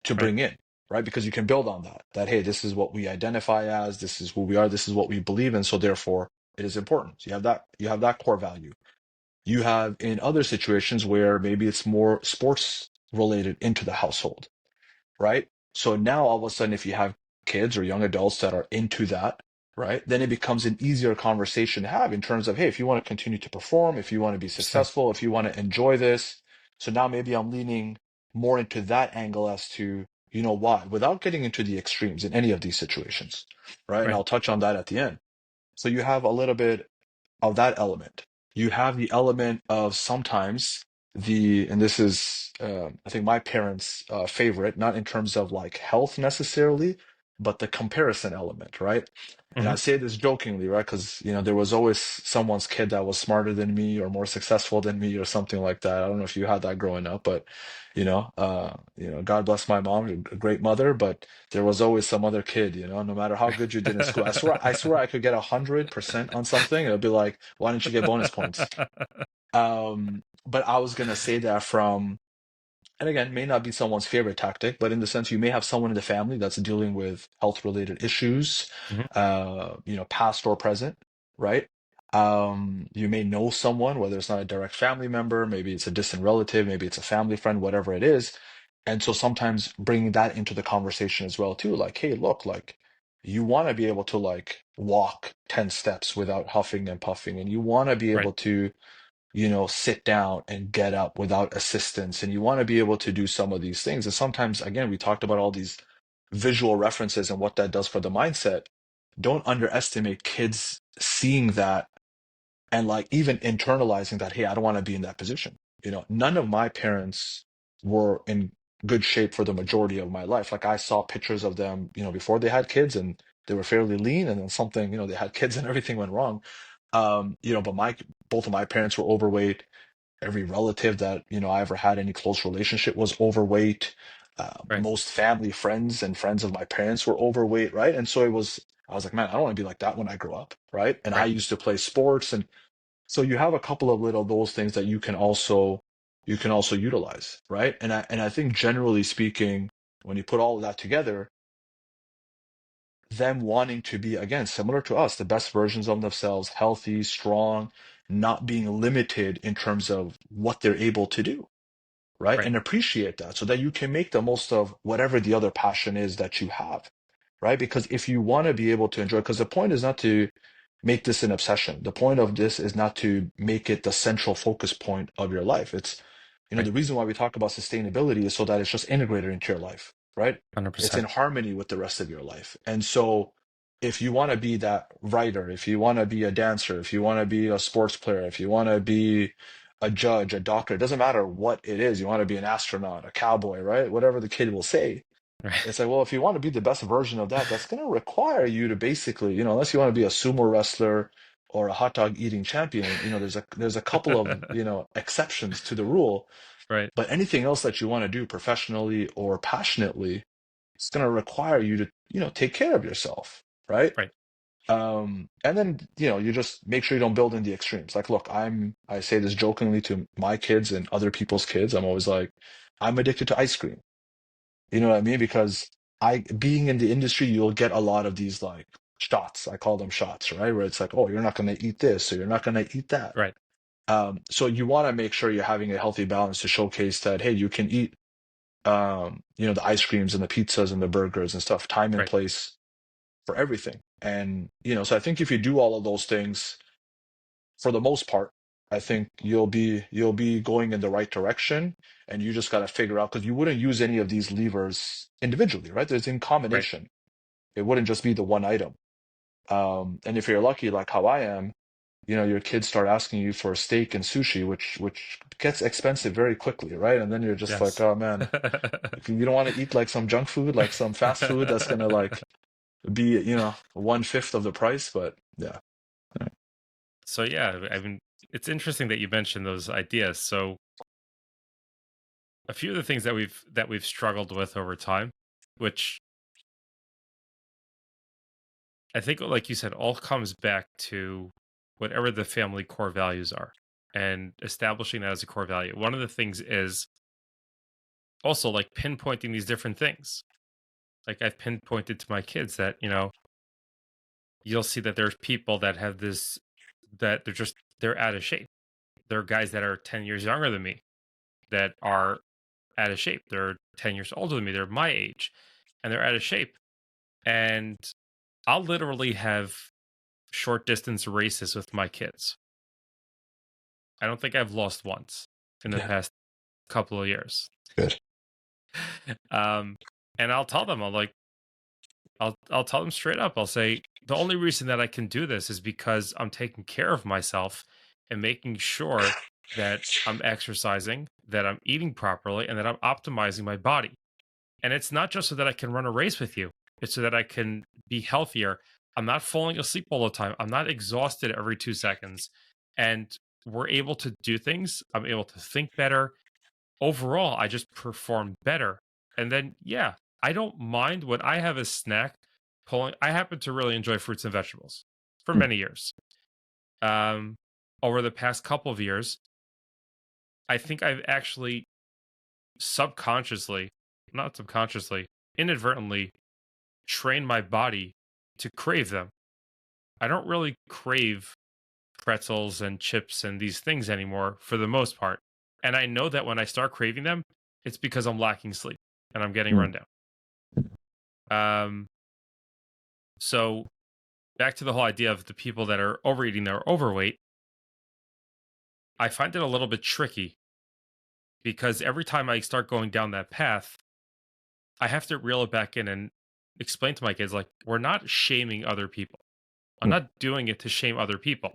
to Right. bring in, right? Because you can build on that, hey, this is what we identify as, this is who we are, this is what we believe in. So therefore, it is important. So you have that core value. You have in other situations where maybe it's more sports related into the household, right? So now all of a sudden, if you have kids or young adults that are into that, right, then it becomes an easier conversation to have in terms of, hey, if you want to continue to perform, if you want to be Interesting. successful, if you want to enjoy this. So now maybe I'm leaning more into that angle as to, why, without getting into the extremes in any of these situations, right? And Right. I'll touch on that at the end. So you have a little bit of that element. You have the element of sometimes and this is, I think, my parents' favorite, not in terms of like health necessarily, but the comparison element, right? And Hmm. I say this jokingly, right? Because, there was always someone's kid that was smarter than me or more successful than me or something like that. I don't know if you had that growing up, but, God bless my mom, a great mother, but there was always some other kid, no matter how good you did in school. I swear I could get 100% on something. It'll be like, why didn't you get bonus points? But I was gonna say that from, and again, may not be someone's favorite tactic, but in the sense you may have someone in the family that's dealing with health related issues, Hmm. past or present, right? You may know someone, whether it's not a direct family member, maybe it's a distant relative, maybe it's a family friend, whatever it is. And so sometimes bringing that into the conversation as well, too, like, hey, look, like you want to be able to like walk 10 steps without huffing and puffing, and you want to be Right. able to sit down and get up without assistance. And you want to be able to do some of these things. And sometimes, again, we talked about all these visual references and what that does for the mindset. Don't underestimate kids seeing that and like even internalizing that, hey, I don't want to be in that position. None of my parents were in good shape for the majority of my life. Like I saw pictures of them, before they had kids, and they were fairly lean, and then something, they had kids and everything went wrong. But my both of my parents were overweight. Every relative that I ever had any close relationship was overweight. Right. Most family friends and friends of my parents were overweight, right? And so I was like, man, I don't want to be like that when I grow up, right? And I Right. used to play sports, and so you have a couple of little those things that you can also utilize, right? And I think generally speaking, when you put all of that together, them wanting to be, again, similar to us, the best versions of themselves, healthy, strong, not being limited in terms of what they're able to do, right? Right. And appreciate that so that you can make the most of whatever the other passion is that you have, right? Because if you want to be able to enjoy, because the point is not to make this an obsession. The point of this is not to make it the central focus point of your life. Right. The reason why we talk about sustainability is so that it's just integrated into your life, right? It's 100%. in harmony with the rest of your life. And so if you want to be that writer, if you want to be a dancer, if you want to be a sports player, if you want to be a judge, a doctor, it doesn't matter what it is. You want to be an astronaut, a cowboy, right? Whatever the kid will say. Right. It's like, well, if you want to be the best version of that, that's going to require you to basically, unless you want to be a sumo wrestler or a hot dog eating champion, there's a couple of, exceptions to the rule. Right. But anything else that you want to do professionally or passionately, it's going to require you to, take care of yourself, right? Right. And then, you just make sure you don't build in the extremes. Like, look, I say this jokingly to my kids and other people's kids. I'm always like, I'm addicted to ice cream. You know what I mean? Because being in the industry, you'll get a lot of these like shots. I call them shots, right? Where it's like, oh, you're not going to eat this, or you're not going to eat that. Right. So you want to make sure you're having a healthy balance to showcase that, hey, you can eat, the ice creams and the pizzas and the burgers and stuff, time and Right. place for everything. And, so I think if you do all of those things, for the most part, I think you'll be going in the right direction, and you just got to figure out, because you wouldn't use any of these levers individually, right? There's in Right. combination. It wouldn't just be the one item. And if you're lucky, like how I am, your kids start asking you for steak and sushi, which gets expensive very quickly, right? And then you're just like, Yes. oh man, you don't want to eat like some junk food, like some fast food that's gonna like be, one-fifth of the price, but yeah. So yeah, I mean, it's interesting that you mentioned those ideas. So a few of the things that we've struggled with over time, which I think, like you said, all comes back to whatever the family core values are and establishing that as a core value. One of the things is also like pinpointing these different things. Like I've pinpointed to my kids that, you'll see that there's people that have this, that they're out of shape. There are guys that are 10 years younger than me that are out of shape. They're 10 years older than me. They're my age and they're out of shape. And I'll literally have short distance races with my kids. I don't think I've lost once in the Yeah, past couple of years. good. Um, and I'll tell them, I'll tell them straight up. I'll say the only reason that I can do this is because I'm taking care of myself and making sure that I'm exercising, that I'm eating properly, and that I'm optimizing my body. And it's not just so that I can run a race with you. It's so that I can be healthier. I'm not falling asleep all the time. I'm not exhausted every 2 seconds. And we're able to do things. I'm able to think better. Overall, I just perform better. And then, yeah, I don't mind when I have a snack pulling. I happen to really enjoy fruits and vegetables for Mm, many years. Um, Over the past couple of years, I think I've actually subconsciously, not subconsciously, inadvertently train my body to crave them. I don't really crave pretzels and chips and these things anymore for the most part. And I know that when I start craving them, it's because I'm lacking sleep and I'm getting mm, run down. Um, so back to the whole idea of the people that are overeating, that are overweight, I find it a little bit tricky because every time I start going down that path, I have to reel it back in and explain to my kids, like, we're not shaming other people. I'm mm, not doing it to shame other people.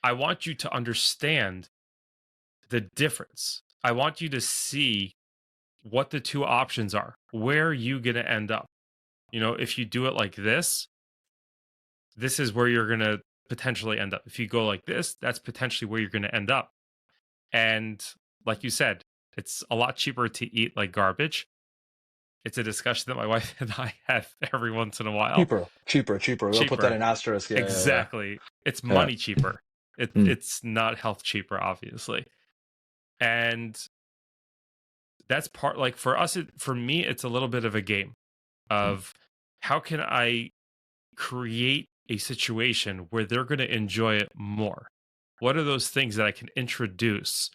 I want you to understand the difference. I want you to see what the two options are. Where are you going to end up? If you do it like this, this is where you're going to potentially end up. If you go like this, that's potentially where you're going to end up. And like you said, it's a lot cheaper to eat like garbage. It's a discussion that my wife and I have every once in a while. Cheaper, cheaper, cheaper. We'll put that Cheaper. in asterisk. Yeah, yeah, yeah. Exactly. It's Yeah. money cheaper. Mm, It's not health cheaper, obviously. And that's part, like for us, for me, it's a little bit of a game mm, of how can I create a situation where they're going to enjoy it more? What are those things that I can introduce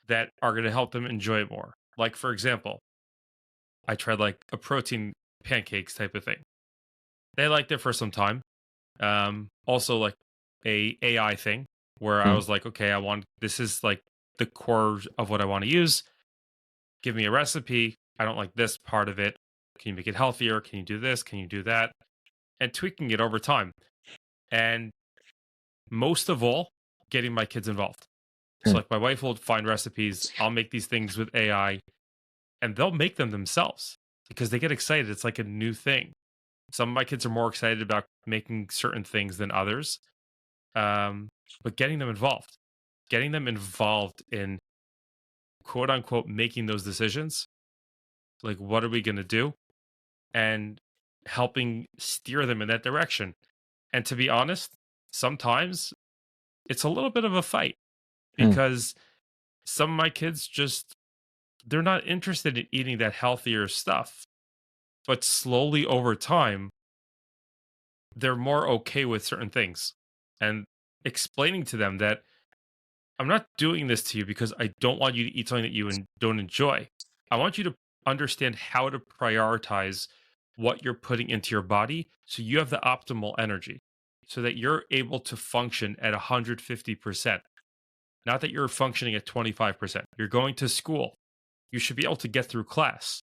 that are going to help them enjoy it more? Like, for example, I tried like a protein pancakes type of thing. They liked it for some time. Also, like a AI thing where I mm, was like, okay, this is like the core of what I want to use. Give me a recipe. I don't like this part of it. Can you make it healthier? Can you do this? Can you do that? And tweaking it over time. And most of all, getting my kids involved. So mm. like my wife will find recipes, I'll make these things with AI, and they'll make them themselves because they get excited. It's like a new thing. Some of my kids are more excited about making certain things than others. But getting them involved in quote unquote making those decisions, like what are we going to do, and helping steer them in that direction. And to be honest, sometimes it's a little bit of a fight Mm. because some of my kids just they're not interested in eating that healthier stuff. But slowly over time, they're more okay with certain things. And explaining to them that I'm not doing this to you because I don't want you to eat something that you don't enjoy. I want you to understand how to prioritize what you're putting into your body so you have the optimal energy so that you're able to function at 150%. Not that you're functioning at 25%. You're going to school. You should be able to get through class.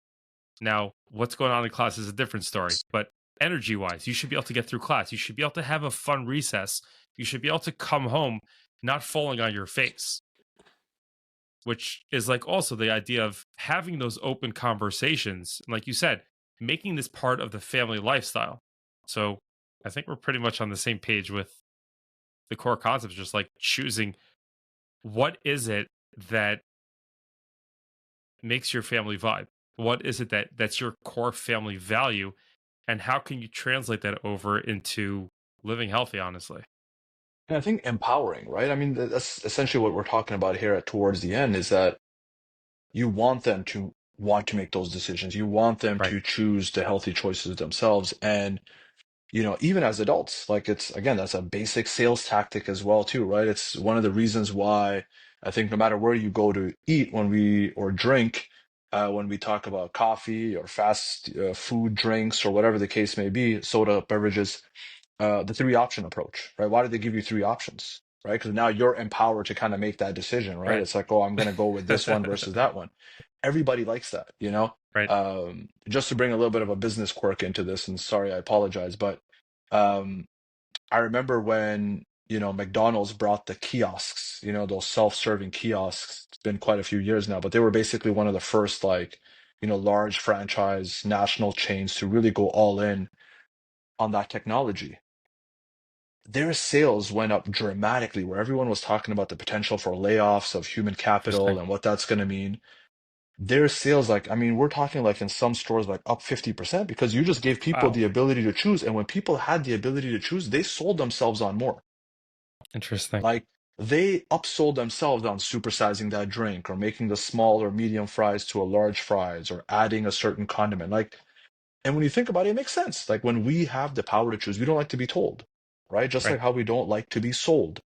Now, what's going on in class is a different story, but energy wise, you should be able to get through class. You should be able to have a fun recess. You should be able to come home not falling on your face, which is like also the idea of having those open conversations. And like you said, making this part of the family lifestyle. So I think we're pretty much on the same page with the core concepts, just like choosing what is it that makes your family vibe? What is it that's your core family value? And how can you translate that over into living healthy, honestly? And I think empowering, right? I mean, that's essentially what we're talking about here at towards the end is that you want them to want to make those decisions. You want them Right. to choose the healthy choices themselves. And, even as adults, like it's again, that's a basic sales tactic as well, too, right? It's one of the reasons why I think no matter where you go to eat or drink, when we talk about coffee or fast food drinks or whatever the case may be, soda, beverages, the three option approach, right? Why did they give you three options, right? Because now you're empowered to kind of make that decision, right? Right. It's like, oh, I'm going to go with this one versus that one. Everybody likes that, you know? Right. Just to bring a little bit of a business quirk into this, and sorry, I apologize, but um, I remember when, McDonald's brought the kiosks, those self-serving kiosks. It's been quite a few years now, but they were basically one of the first, like, large franchise national chains to really go all in on that technology. Their sales went up dramatically, where everyone was talking about the potential for layoffs of human capital Interesting. and what that's going to mean. Their sales, like, I mean, we're talking like in some stores, like up 50% because you just gave people Wow. the ability to choose. And when people had the ability to choose, they sold themselves on more. Interesting. Like, they upsold themselves on supersizing that drink or making the small or medium fries to a large fries or adding a certain condiment. Like, and when you think about it, it makes sense. Like, when we have the power to choose, we don't like to be told, right? Just Right. like how we don't like to be sold,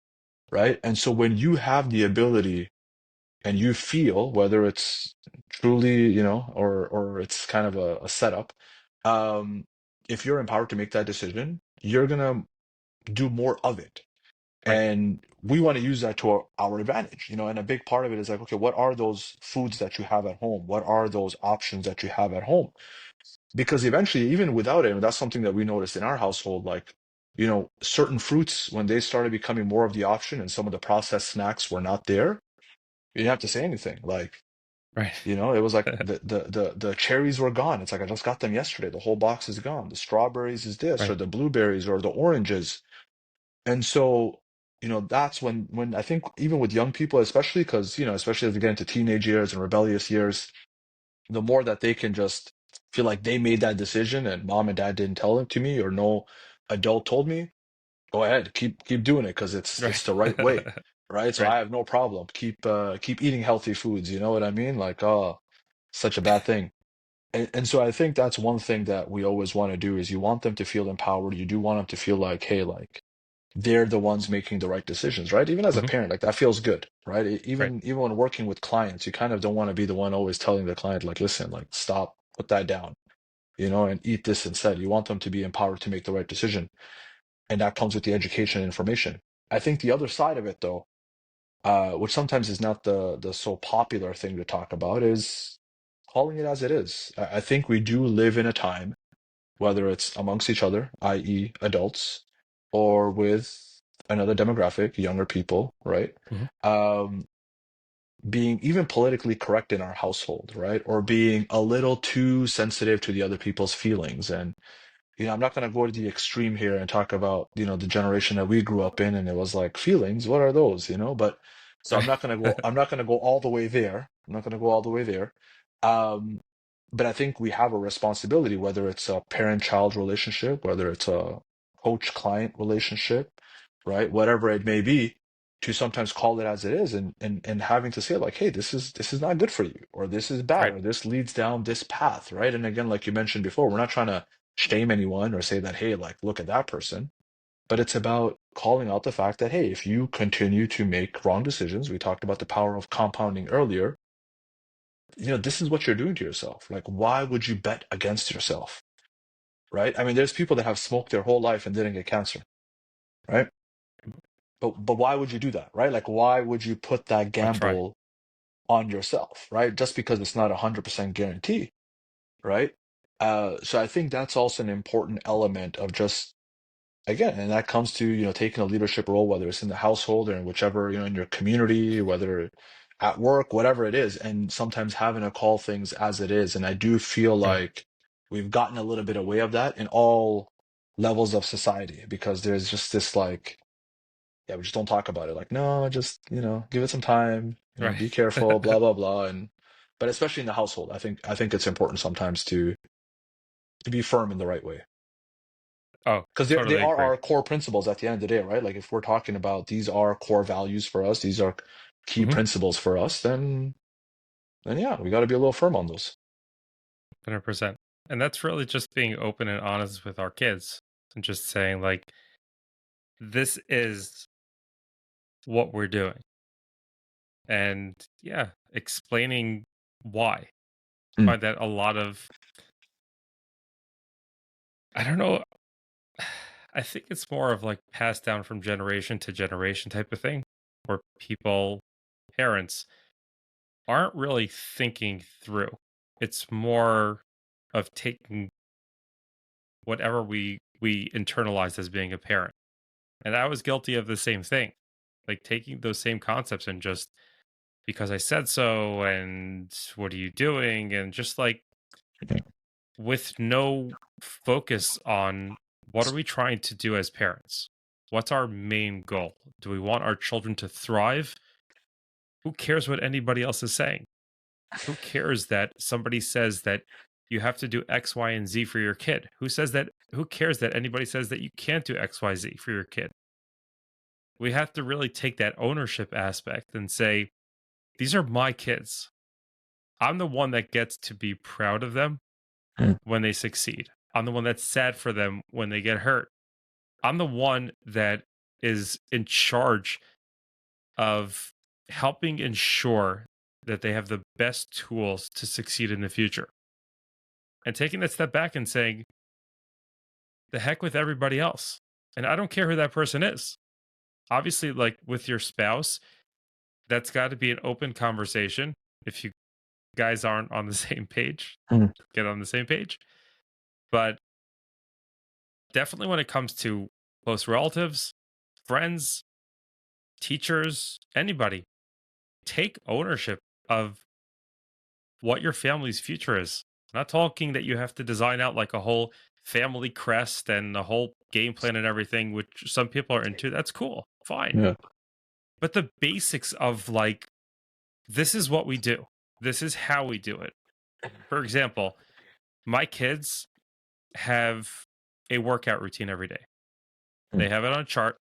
right? And so when you have the ability and you feel whether it's truly, or it's kind of a setup, um, if you're empowered to make that decision, you're gonna do more of it. Right. And we want to use that to our advantage, and a big part of it is like, okay, what are those foods that you have at home? What are those options that you have at home? Because eventually, even without it, and that's something that we noticed in our household, like, certain fruits, when they started becoming more of the option and some of the processed snacks were not there, you didn't have to say anything. Like, Right. You know, it was like the cherries were gone. It's like I just got them yesterday. The whole box is gone. The strawberries is this, or Right. the blueberries, or the oranges. And so, that's when I think even with young people, especially because, especially as they get into teenage years and rebellious years, the more that they can just feel like they made that decision and mom and dad didn't tell them to me or no adult told me, go ahead, keep doing it because it's Right. the right way, right? So Right. I have no problem. Keep eating healthy foods, you know what I mean? Like, oh, such a bad thing. And so I think that's one thing that we always want to do is you want them to feel empowered. You do want them to feel like, hey, like they're the ones making the right decisions, right? Even as a Hmm. parent, like that feels good, right? Right. Even when working with clients, you kind of don't want to be the one always telling the client, like, listen, like stop, put that down, and eat this instead. You want them to be empowered to make the right decision. And that comes with the education and information. I think the other side of it, though, which sometimes is not the so popular thing to talk about, is calling it as it is. I think we do live in a time, whether it's amongst each other, i.e., adults, or with another demographic, younger people, right? Hmm. Um, being even politically correct in our household, right? Or being a little too sensitive to the other people's feelings. And I'm not going to go to the extreme here and talk about, the generation that we grew up in and it was like feelings, what are those, But so Right. I'm not going to go all the way there. I'm not going to go all the way there. Um, but I think we have a responsibility, whether it's a parent-child relationship, whether it's a coach-client relationship, right? Whatever it may be, to sometimes call it as it is and having to say like, hey, this is not good for you, or this is bad, Right. or this leads down this path, right? And again, like you mentioned before, we're not trying to shame anyone or say that, hey, like, look at that person. But it's about calling out the fact that, hey, if you continue to make wrong decisions, we talked about the power of compounding earlier, this is what you're doing to yourself. Like, why would you bet against yourself? Right? I mean, there's people that have smoked their whole life and didn't get cancer, right? But why would you do that, right? Like, why would you put that Why try? gamble on yourself, right? Just because it's not 100% guarantee, right? So I think that's also an important element of just again, and that comes to, taking a leadership role, whether it's in the household or in whichever, in your community, whether at work, whatever it is, and sometimes having to call things as it is. And I do feel Right. like we've gotten a little bit away of that in all levels of society because there's just this like, yeah, we just don't talk about it. Like, no, just, give it some time, Right. be careful, blah, blah, blah. But especially in the household, I think it's important sometimes to be firm in the right way. Oh, Because they totally are agree. our core principles at the end of the day, right? Like if we're talking about these are core values for us, these are key Hmm. principles for us, then yeah, we got to be a little firm on those. 100%. And that's really just being open and honest with our kids and just saying, like, this is what we're doing. And yeah, explaining why. Mm, Find that a lot of, I don't know, I think it's more of like passed down from generation to generation type of thing where people, parents, aren't really thinking through. It's more of taking whatever we internalize as being a parent. And I was guilty of the same thing. Like taking those same concepts and just because I said so and what are you doing and just like yeah. with no focus on what are we trying to do as parents? What's our main goal? Do we want our children to thrive? Who cares what anybody else is saying? Who cares that somebody says that you have to do X, Y, and Z for your kid? Who says that? Who cares that anybody says that you can't do X, Y, Z for your kid? We have to really take that ownership aspect and say, these are my kids. I'm the one that gets to be proud of them Mm, when they succeed. I'm the one that's sad for them when they get hurt. I'm the one that is in charge of helping ensure that they have the best tools to succeed in the future. And taking that step back and saying, the heck with everybody else. And I don't care who that person is. Obviously, like with your spouse, that's got to be an open conversation. If you guys aren't on the same page, mm, get on the same page. But definitely when it comes to close relatives, friends, teachers, anybody, take ownership of what your family's future is. I'm not talking that you have to design out like a whole family crest and a whole game plan and everything, which some people are into. That's cool. Fine. Yeah. But the basics of like, this is what we do. This is how we do it. For example, my kids have a workout routine every day. They Mm. have it on a chart.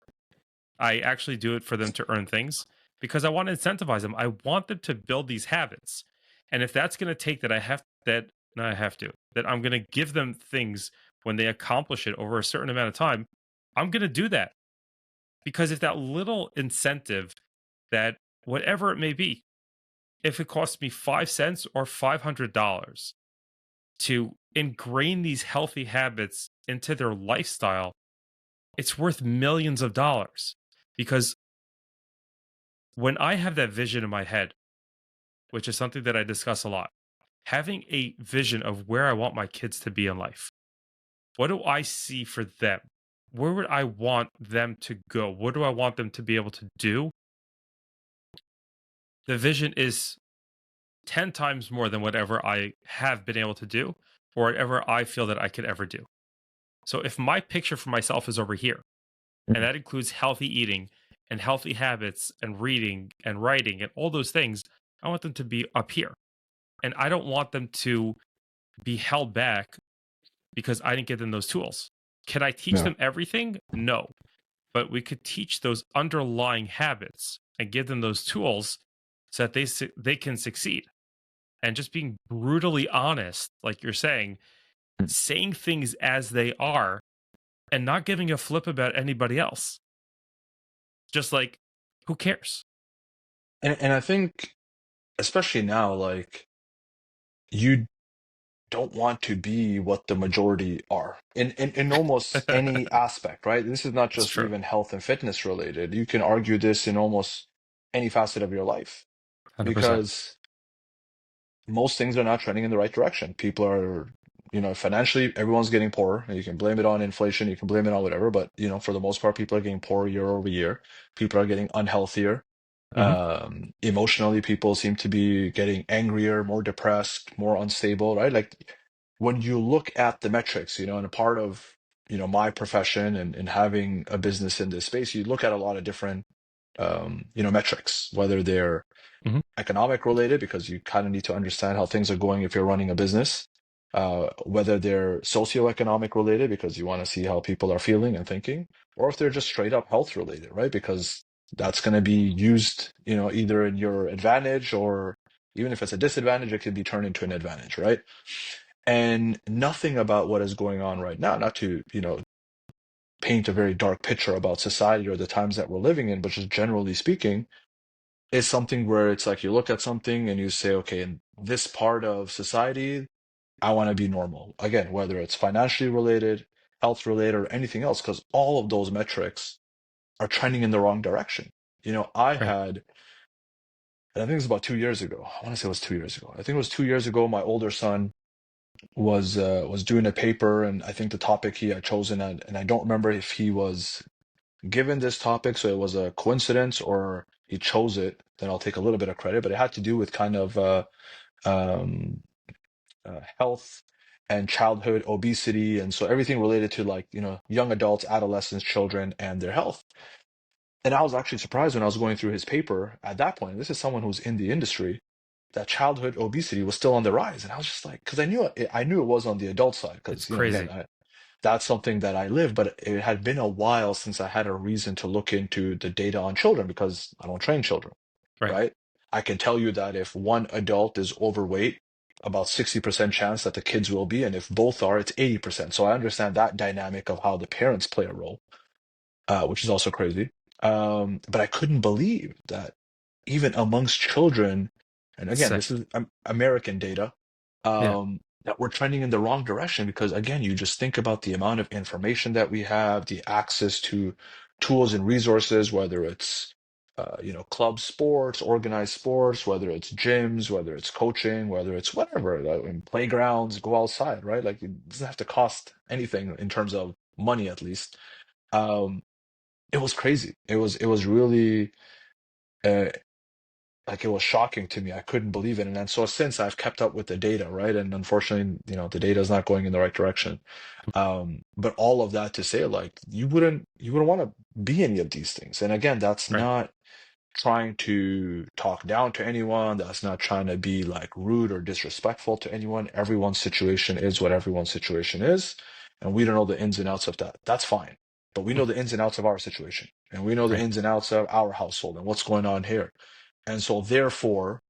I actually do it for them to earn things because I want to incentivize them. I want them to build these habits. And if that's going to take that, I have to, that I'm going to give them things when they accomplish it over a certain amount of time. I'm going to do that because if that little incentive, that whatever it may be, if it costs me 5 cents or $500 to ingrain these healthy habits into their lifestyle, it's worth millions of dollars. Because when I have that vision in my head, which is something that I discuss a lot, having a vision of where I want my kids to be in life, what do I see for them? Where would I want them to go? What do I want them to be able to do? The vision is 10 times more than whatever I have been able to do or whatever I feel that I could ever do. So if my picture for myself is over here, and Mm. that includes healthy eating and healthy habits and reading and writing and all those things, I want them to be up here. And I don't want them to be held back because I didn't give them those tools. Can I teach Yeah. them everything? No. But we could teach those underlying habits and give them those tools so that they can succeed. And just being brutally honest, like you're Mm. saying things as they are and not giving a flip about anybody else. Just like, who cares? And I think, especially now, like, you don't want to be what the majority are in almost any aspect, right? This is not It's just true. even health and fitness related. You can argue this in almost any facet of your life 100%. because most things are not trending in the right direction. People are, financially, everyone's getting poorer. And you can blame it on inflation, you can blame it on whatever, but for the most part, people are getting poorer year over year. People are getting unhealthier. Hmm. Emotionally, people seem to be getting angrier, more depressed, more unstable, right? Like when you look at the metrics, and a part of, my profession and having a business in this space, you look at a lot of different, metrics, whether they're Hmm. economic related because you kind of need to understand how things are going if you're running a business, whether they're socioeconomic related because you want to see how people are feeling and thinking, or if they're just straight up health related, right? Because that's going to be used, either in your advantage or even if it's a disadvantage, it could be turned into an advantage, right? And nothing about what is going on right now, not to, paint a very dark picture about society or the times that we're living in, but just generally speaking, is something where it's like you look at something and you say, okay, in this part of society, I want to be normal. Again, whether it's financially related, health related, or anything else, because all of those metrics are trending in the wrong direction. I Right. had, and I think it was about 2 years ago. I want to say it was 2 years ago. I think it was 2 years ago. My older son was doing a paper, and I think the topic he had chosen, and I don't remember if he was given this topic, so it was a coincidence or he chose it, then I'll take a little bit of credit. But it had to do with kind of um, health and childhood obesity, and so everything related to like young adults, adolescents, children, and their health. And I was actually surprised when I was going through his paper at that point. This is someone who's in the industry, that childhood obesity was still on the rise, and I was just like, because I knew it was on the adult side, It's because again, crazy. that's something that I live, but it had been a while since I had a reason to look into the data on children because I don't train children, Right. right? I can tell you that if one adult is overweight, about 60% chance that the kids will be, and if both are, it's 80%. So I understand that dynamic of how the parents play a role, which is also crazy. But I couldn't believe that even amongst children, and It's again, sick. this is American data, Yeah. that we're trending in the wrong direction because, again, you just think about the amount of information that we have, the access to tools and resources, whether it's club sports, organized sports, whether it's gyms, whether it's coaching, whether it's whatever, like, in playgrounds, go outside, right? Like it doesn't have to cost anything in terms of money, at least. Um, it was crazy. It was really uh, like it was shocking to me. I couldn't believe it. And then so since I've kept up with the data, right? And unfortunately, the data is not going in the right direction. But all of that to say, like, you wouldn't want to be any of these things. And again, that's Right. not trying to talk down to anyone. That's not trying to be like rude or disrespectful to anyone. Everyone's situation is what everyone's situation is, and we don't know the ins and outs of that. That's fine. But we know Mhm. the ins and outs of our situation, and we know the Right. ins and outs of our household and what's going on here. And so therefore,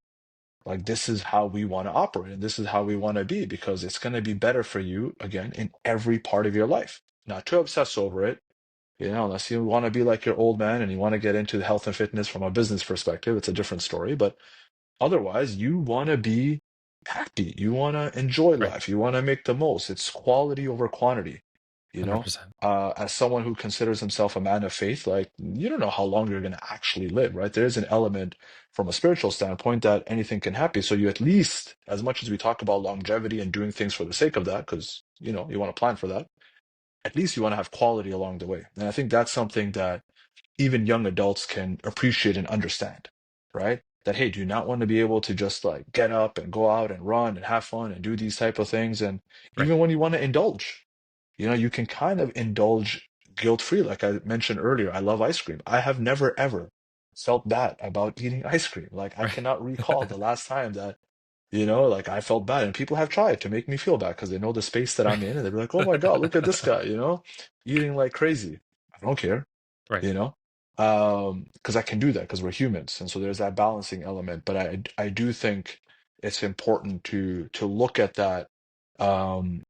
like this is how we want to operate and this is how we want to be because it's going to be better for you again in every part of your life. Not to obsess over it, unless you want to be like your old man and you want to get into health and fitness from a business perspective, it's a different story. But otherwise, you want to be happy. You want to enjoy Right. life. You want to make the most. It's quality over quantity, you know? 100%. As someone who considers himself a man of faith, like you don't know how long you're going to actually live, right? There's an element from a spiritual standpoint that anything can happen. So you at least, as much as we talk about longevity and doing things for the sake of that, because you want to plan for that, at least you want to have quality along the way. And I think that's something that even young adults can appreciate and understand, right? That, hey, do you not want to be able to just like get up and go out and run and have fun and do these type of things? And Right. even when you want to indulge, you can kind of indulge guilt-free. Like I mentioned earlier, I love ice cream. I have never ever felt bad about eating ice cream. Like I Right. cannot recall the last time that like I felt bad, and people have tried to make me feel bad because they know the space that I'm in, and they're like, "Oh my God, look at this guy," eating like crazy. I don't care, Right. because I can do that because we're humans, and so there's that balancing element. But I do think it's important to look at that, um,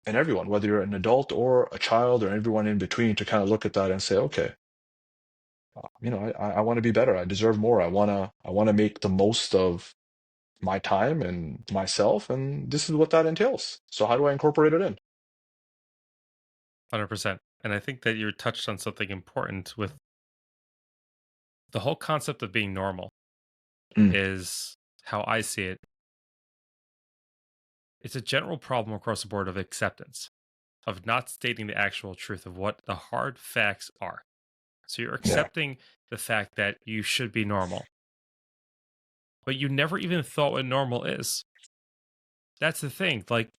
in everyone, whether you're an adult or a child or everyone in between, to kind of look at that and say, okay, I want to be better. I deserve more. I wanna make the most of my time and myself, and this is what that entails. So how do I incorporate it in? 100%. And I think that you touched on something important with the whole concept of being normal Mm, is how I see it. It's a general problem across the board of acceptance, of not stating the actual truth of what the hard facts are. So you're yeah. accepting the fact that you should be normal, but you never even thought what normal is. That's the thing. Like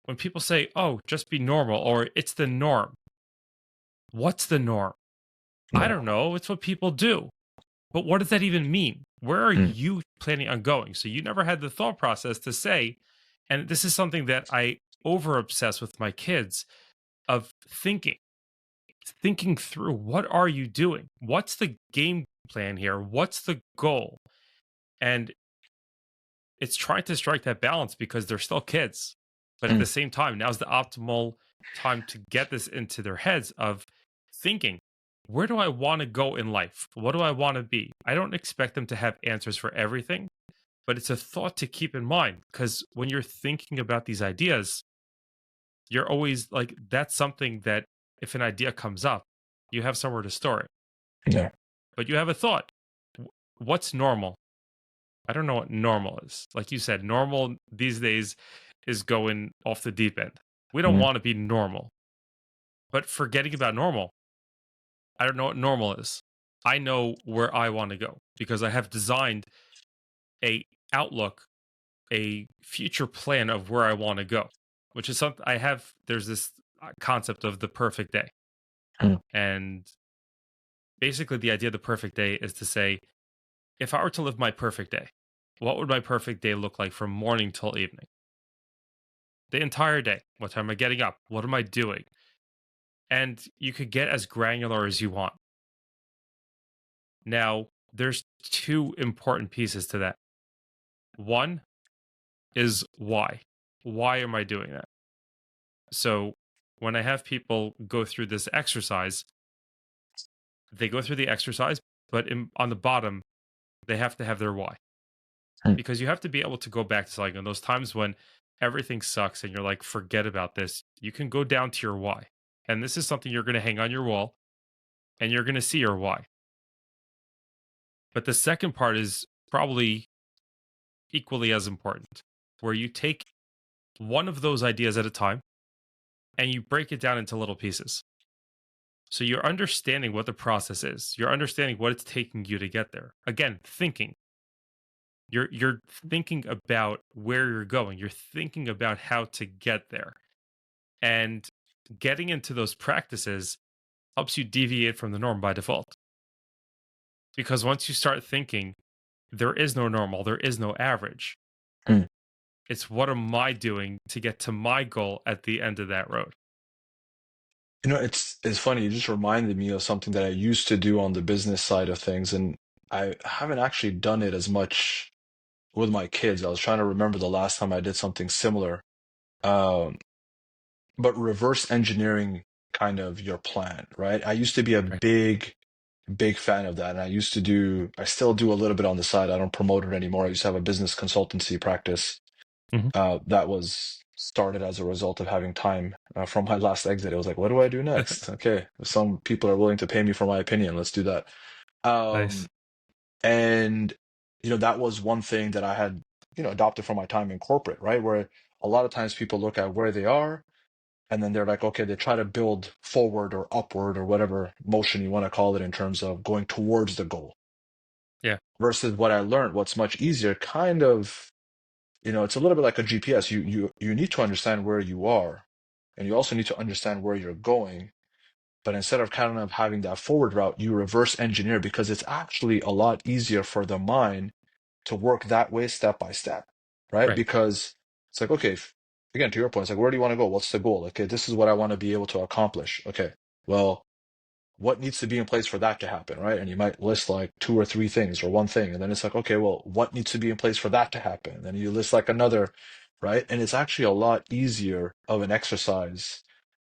when people say, oh, just be normal or it's the norm, what's the norm? I Yeah. don't know. It's what people do. But what does that even mean? Where are Mm, you planning on going? So you never had the thought process to say, and this is something that I over obsess with my kids of thinking through what are you doing? What's the game plan here? What's the goal? And it's trying to strike that balance because they're still kids. But at the mm, same time, now's the optimal time to get this into their heads of thinking, where do I want to go in life? What do I want to be? I don't expect them to have answers for everything, but it's a thought to keep in mind because when you're thinking about these ideas, you're always like, that's something that if an idea comes up, you have somewhere to store it, yeah. but you have a thought. What's normal? I don't know what normal is. Like you said, normal these days is going off the deep end. We don't Mm, want to be normal, but forgetting about normal, I don't know what normal is. I know where I want to go because I have designed a outlook, a future plan of where I want to go, which is something I have. There's this concept of the perfect day. mm, And basically, the idea of the perfect day is to say, if I were to live my perfect day, what would my perfect day look like from morning till evening? The entire day. What time am I getting up? What am I doing? And you could get as granular as you want. Now, there's two important pieces to that. One is why. Why am I doing that? So, when I have people go through this exercise, they go through the exercise, but on the bottom, they have to have their why. mm, Because you have to be able to go back to like in those times when everything sucks and you're like, forget about this. You can go down to your why. And this is something you're going to hang on your wall and you're going to see your why. But the second part is probably equally as important, where you take one of those ideas at a time and you break it down into little pieces. So you're understanding what the process is, you're understanding what it's taking you to get there. Again, thinking. You're thinking about where you're going. You're thinking about how to get there. And getting into those practices helps you deviate from the norm by default. Because once you start thinking, there is no normal, there is no average. Hmm. It's what am I doing to get to my goal at the end of that road? It's funny. You just reminded me of something that I used to do on the business side of things, and I haven't actually done it as much with my kids. I was trying to remember the last time I did something similar. Um, but reverse engineering kind of your plan, right? I used to be a Right. big fan of that. And I still do a little bit on the side. I don't promote it anymore. I used to have a business consultancy practice Hmm. that was started as a result of having time from my last exit. It was like, what do I do next? Okay, if some people are willing to pay me for my opinion, let's do that. Nice. Um, and that was one thing that I had adopted from my time in corporate, right? Where a lot of times people look at where they are and then they're like, okay, they try to build forward or upward or whatever motion you want to call it in terms of going towards the goal. Yeah. Versus what I learned, what's much easier, kind of, it's a little bit like a GPS. You need to understand where you are, and you also need to understand where you're going. But instead of kind of having that forward route, you reverse engineer because it's actually a lot easier for the mind to work that way step by step, right? Right. Because it's like, okay, again, to your point, it's like, where do you want to go? What's the goal? Okay, this is what I want to be able to accomplish. Okay, well, what needs to be in place for that to happen, right? And you might list like two or three things or one thing, and then it's like, okay, well, what needs to be in place for that to happen? And then you list like another, right? And it's actually a lot easier of an exercise,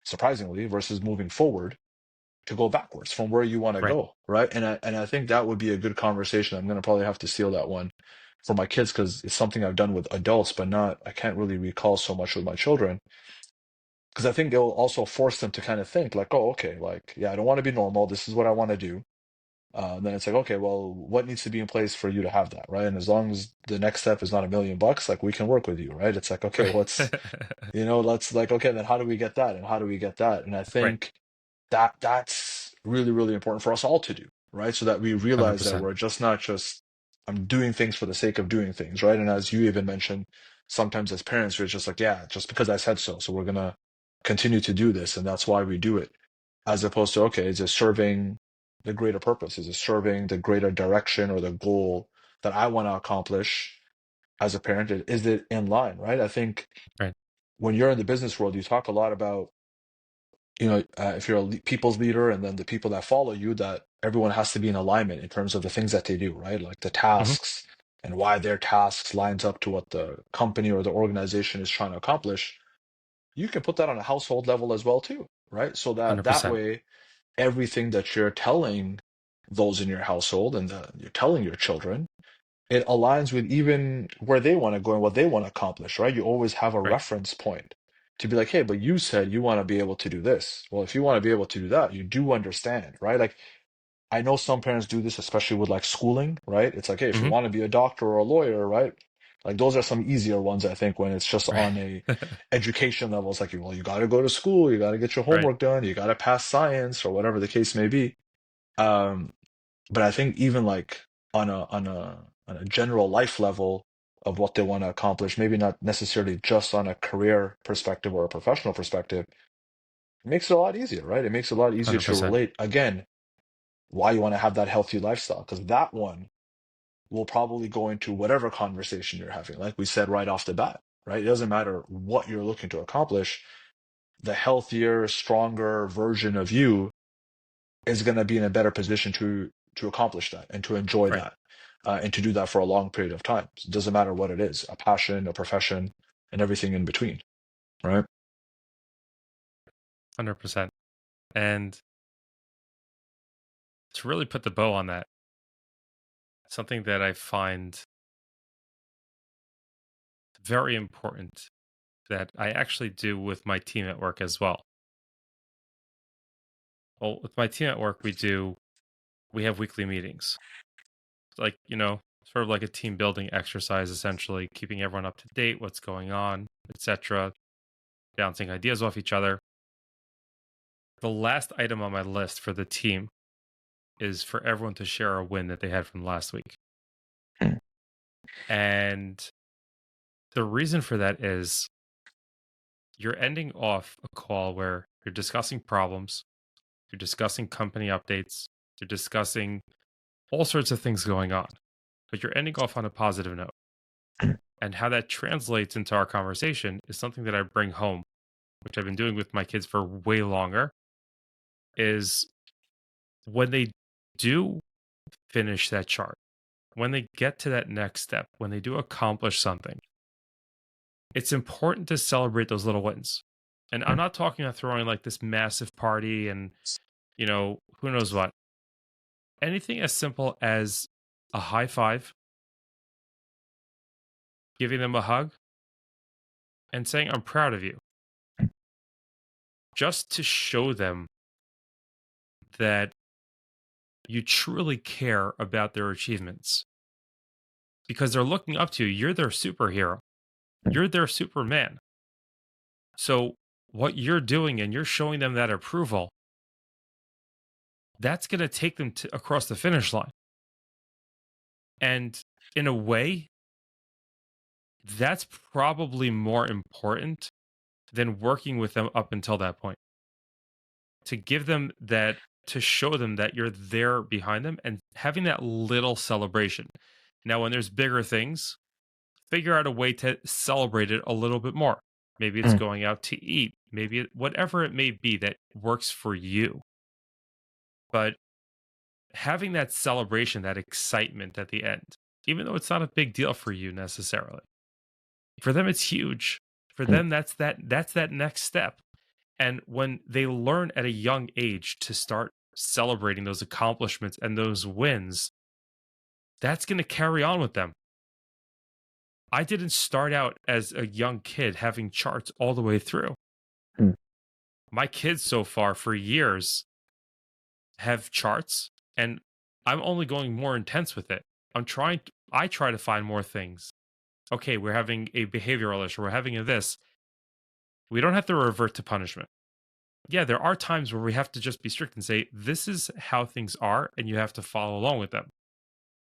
surprisingly, versus moving forward to go backwards from where you want to Right. go, right? And I think that would be a good conversation. I'm going to probably have to steal that one for my kids because it's something I've done with adults, but not I can't really recall so much with my children because I think they'll also force them to kind of think like, oh, okay, like yeah, I don't want to be normal. This is what I want to do. Then it's like, okay, well, what needs to be in place for you to have that, right? And as long as the next step is not $1 million, like we can work with you, right? It's like, okay, Right. let's like, okay, then how do we get that? And how do we get that? And I Right. think that's really, really important for us all to do, right? So that we realize that 100%. we're just not just I'm doing things for the sake of doing things, right? And as you even mentioned, sometimes as parents, we're just like, yeah, just because I said so, so we're gonna continue to do this, and that's why we do it, as opposed to okay, is it serving the greater purpose? Is it serving the greater direction or the goal that I want to accomplish as a parent? Is it in line, right? I think Right. when you're in the business world, you talk a lot about if you're a people's leader and then the people that follow you, that everyone has to be in alignment in terms of the things that they do, right? Like the Hmm. tasks and why their tasks lines up to what the company or the organization is trying to accomplish. You can put that on a household level as well too, right? So that 100%. way, everything that you're telling those in your household and you're telling your children it aligns with even where they want to go and what they want to accomplish, right? You always have a Right. reference point to be like, hey, but you said you want to be able to do this. Well, if you want to be able to do that, you do understand, right? Like, I know some parents do this, especially with like schooling, right? It's like, hey, if you Hmm. want to be a doctor or a lawyer, right? Like, those are some easier ones, I think, when it's just Right. on a education level. It's like, well, you got to go to school, you got to get your Right. homework done, you got to pass science or whatever the case may be. Um, but I think even like on a general life level of what they want to accomplish, maybe not necessarily just on a career perspective or a professional perspective, it makes it a lot easier, right? It makes it a lot easier to 100%. relate again why you want to have that healthy lifestyle because that one will probably go into whatever conversation you're having. Like we said right off the bat, right? It doesn't matter what you're looking to accomplish. The healthier, stronger version of you is going to be in a better position to accomplish that and to enjoy Right. that and to do that for a long period of time. It doesn't matter what it is, a passion, a profession, and everything in between, right? 100%. And to really put the bow on that, something that I find very important that I actually do with my team at work as well. Well, with my team at work, we have weekly meetings. Like, sort of like a team building exercise, essentially, keeping everyone up to date, what's going on, etc., bouncing ideas off each other. The last item on my list for the team is for everyone to share a win that they had from last week. And the reason for that is you're ending off a call where you're discussing problems, you're discussing company updates, you're discussing all sorts of things going on, but you're ending off on a positive note. And how that translates into our conversation is something that I bring home, which I've been doing with my kids for way longer, is when they do finish that chart, when they get to that next step, when they do accomplish something, it's important to celebrate those little wins. And I'm not talking about throwing like this massive party and, who knows what. Anything as simple as a high five, giving them a hug, and saying, I'm proud of you, just to show them that you truly care about their achievements because they're looking up to you. You're their superhero, you're their Superman. So, what you're doing and you're showing them that approval, that's going to take them across the finish line. And in a way, that's probably more important than working with them up until that point. To give them that, to show them that you're there behind them and having that little celebration. Now, when there's bigger things, figure out a way to celebrate it a little bit more. Maybe it's Mm, going out to eat, maybe whatever it may be that works for you. But having that celebration, that excitement at the end, even though it's not a big deal for you necessarily, for them it's huge. For mm. them, that's that next step. And when they learn at a young age to start celebrating those accomplishments and those wins, that's going to carry on with them. I didn't start out as a young kid having charts all the way through. Mm. My kids so far for years have charts, and I'm only going more intense with it. I try to find more things. Okay, we're having a behavioral issue, we're having a this. We don't have to revert to punishment. Yeah, there are times where we have to just be strict and say, this is how things are, and you have to follow along with them.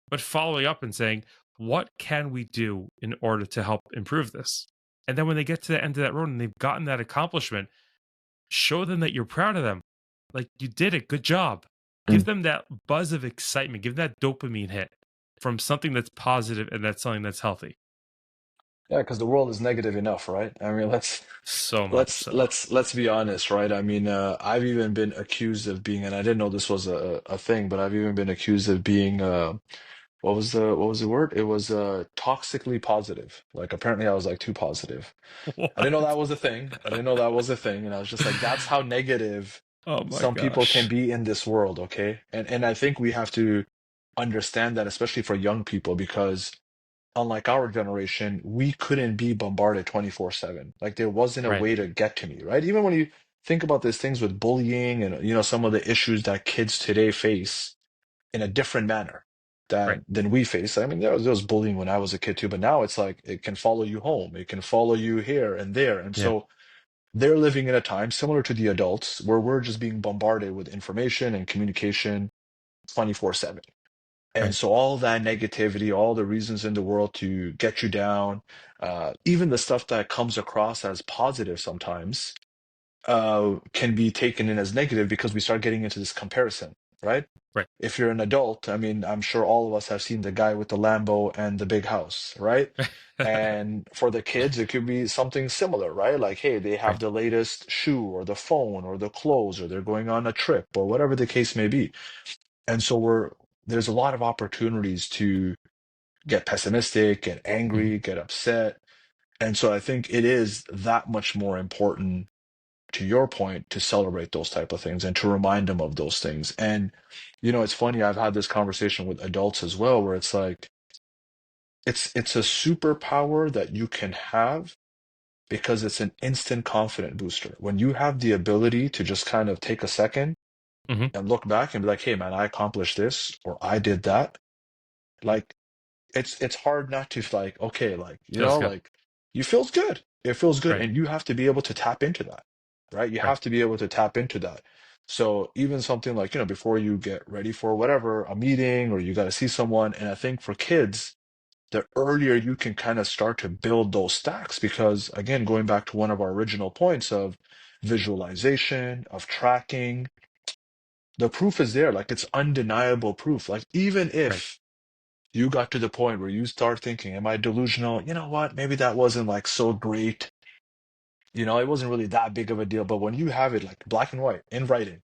But following up and saying, what can we do in order to help improve this? And then when they get to the end of that road and they've gotten that accomplishment, show them that you're proud of them. Like, you did it. Good job. Give Mm. them that buzz of excitement. Give them that dopamine hit from something that's positive and that's something that's healthy. Yeah, because the world is negative enough, right? I mean, let's So much let's so. let's let's be honest, right? I mean, I've even been accused of being, and I didn't know this was a thing, but I've even been accused of being what was the word? It was toxically positive. Like apparently I was like too positive. I didn't know What? that was a thing. I didn't know that was a thing, and I was just like, that's how negative Oh my some people can gosh. be in this world, okay? And I think we have to understand that, especially for young people, because unlike our generation, we couldn't be bombarded 24/7. Like there wasn't a Right, way to get to me, right? Even when you think about these things with bullying and some of the issues that kids today face in a different manner right. than we face. I mean, there was bullying when I was a kid too, but now it's like it can follow you home, it can follow you here and there. And Yeah, so they're living in a time similar to the adults where we're just being bombarded with information and communication 24/7. And right. so all that negativity, all the reasons in the world to get you down, even the stuff that comes across as positive sometimes, can be taken in as negative because we start getting into this comparison, right? Right. If you're an adult, I mean, I'm sure all of us have seen the guy with the Lambo and the big house, right? And for the kids, it could be something similar, right? Like, hey, they have Right. the latest shoe or the phone or the clothes or they're going on a trip or whatever the case may be. And so there's a lot of opportunities to get pessimistic, get Mhm. angry, get upset. And so I think it is that much more important, to your point, to celebrate those type of things and to remind them of those things. And it's funny, I've had this conversation with adults as well, where it's like it's a superpower that you can have because it's an instant confident booster. When you have the ability to just kind of take a second Mhm. and look back and be like, hey man, I accomplished this or I did that. Like it's hard not to like, okay, like, Feels good. like you feels good. It feels good. Right. And you have to be able to tap into that, right? You Right. have to be able to tap into that. So even something like, before you get ready for whatever, a meeting or you got to see someone. And I think for kids, the earlier you can kind of start to build those stacks. Because again, going back to one of our original points of visualization, of tracking, the proof is there. Like it's undeniable proof. Like even Right. if you got to the point where you start thinking, am I delusional? You know what? Maybe that wasn't like so great. It wasn't really that big of a deal. But when you have it like black and white in writing,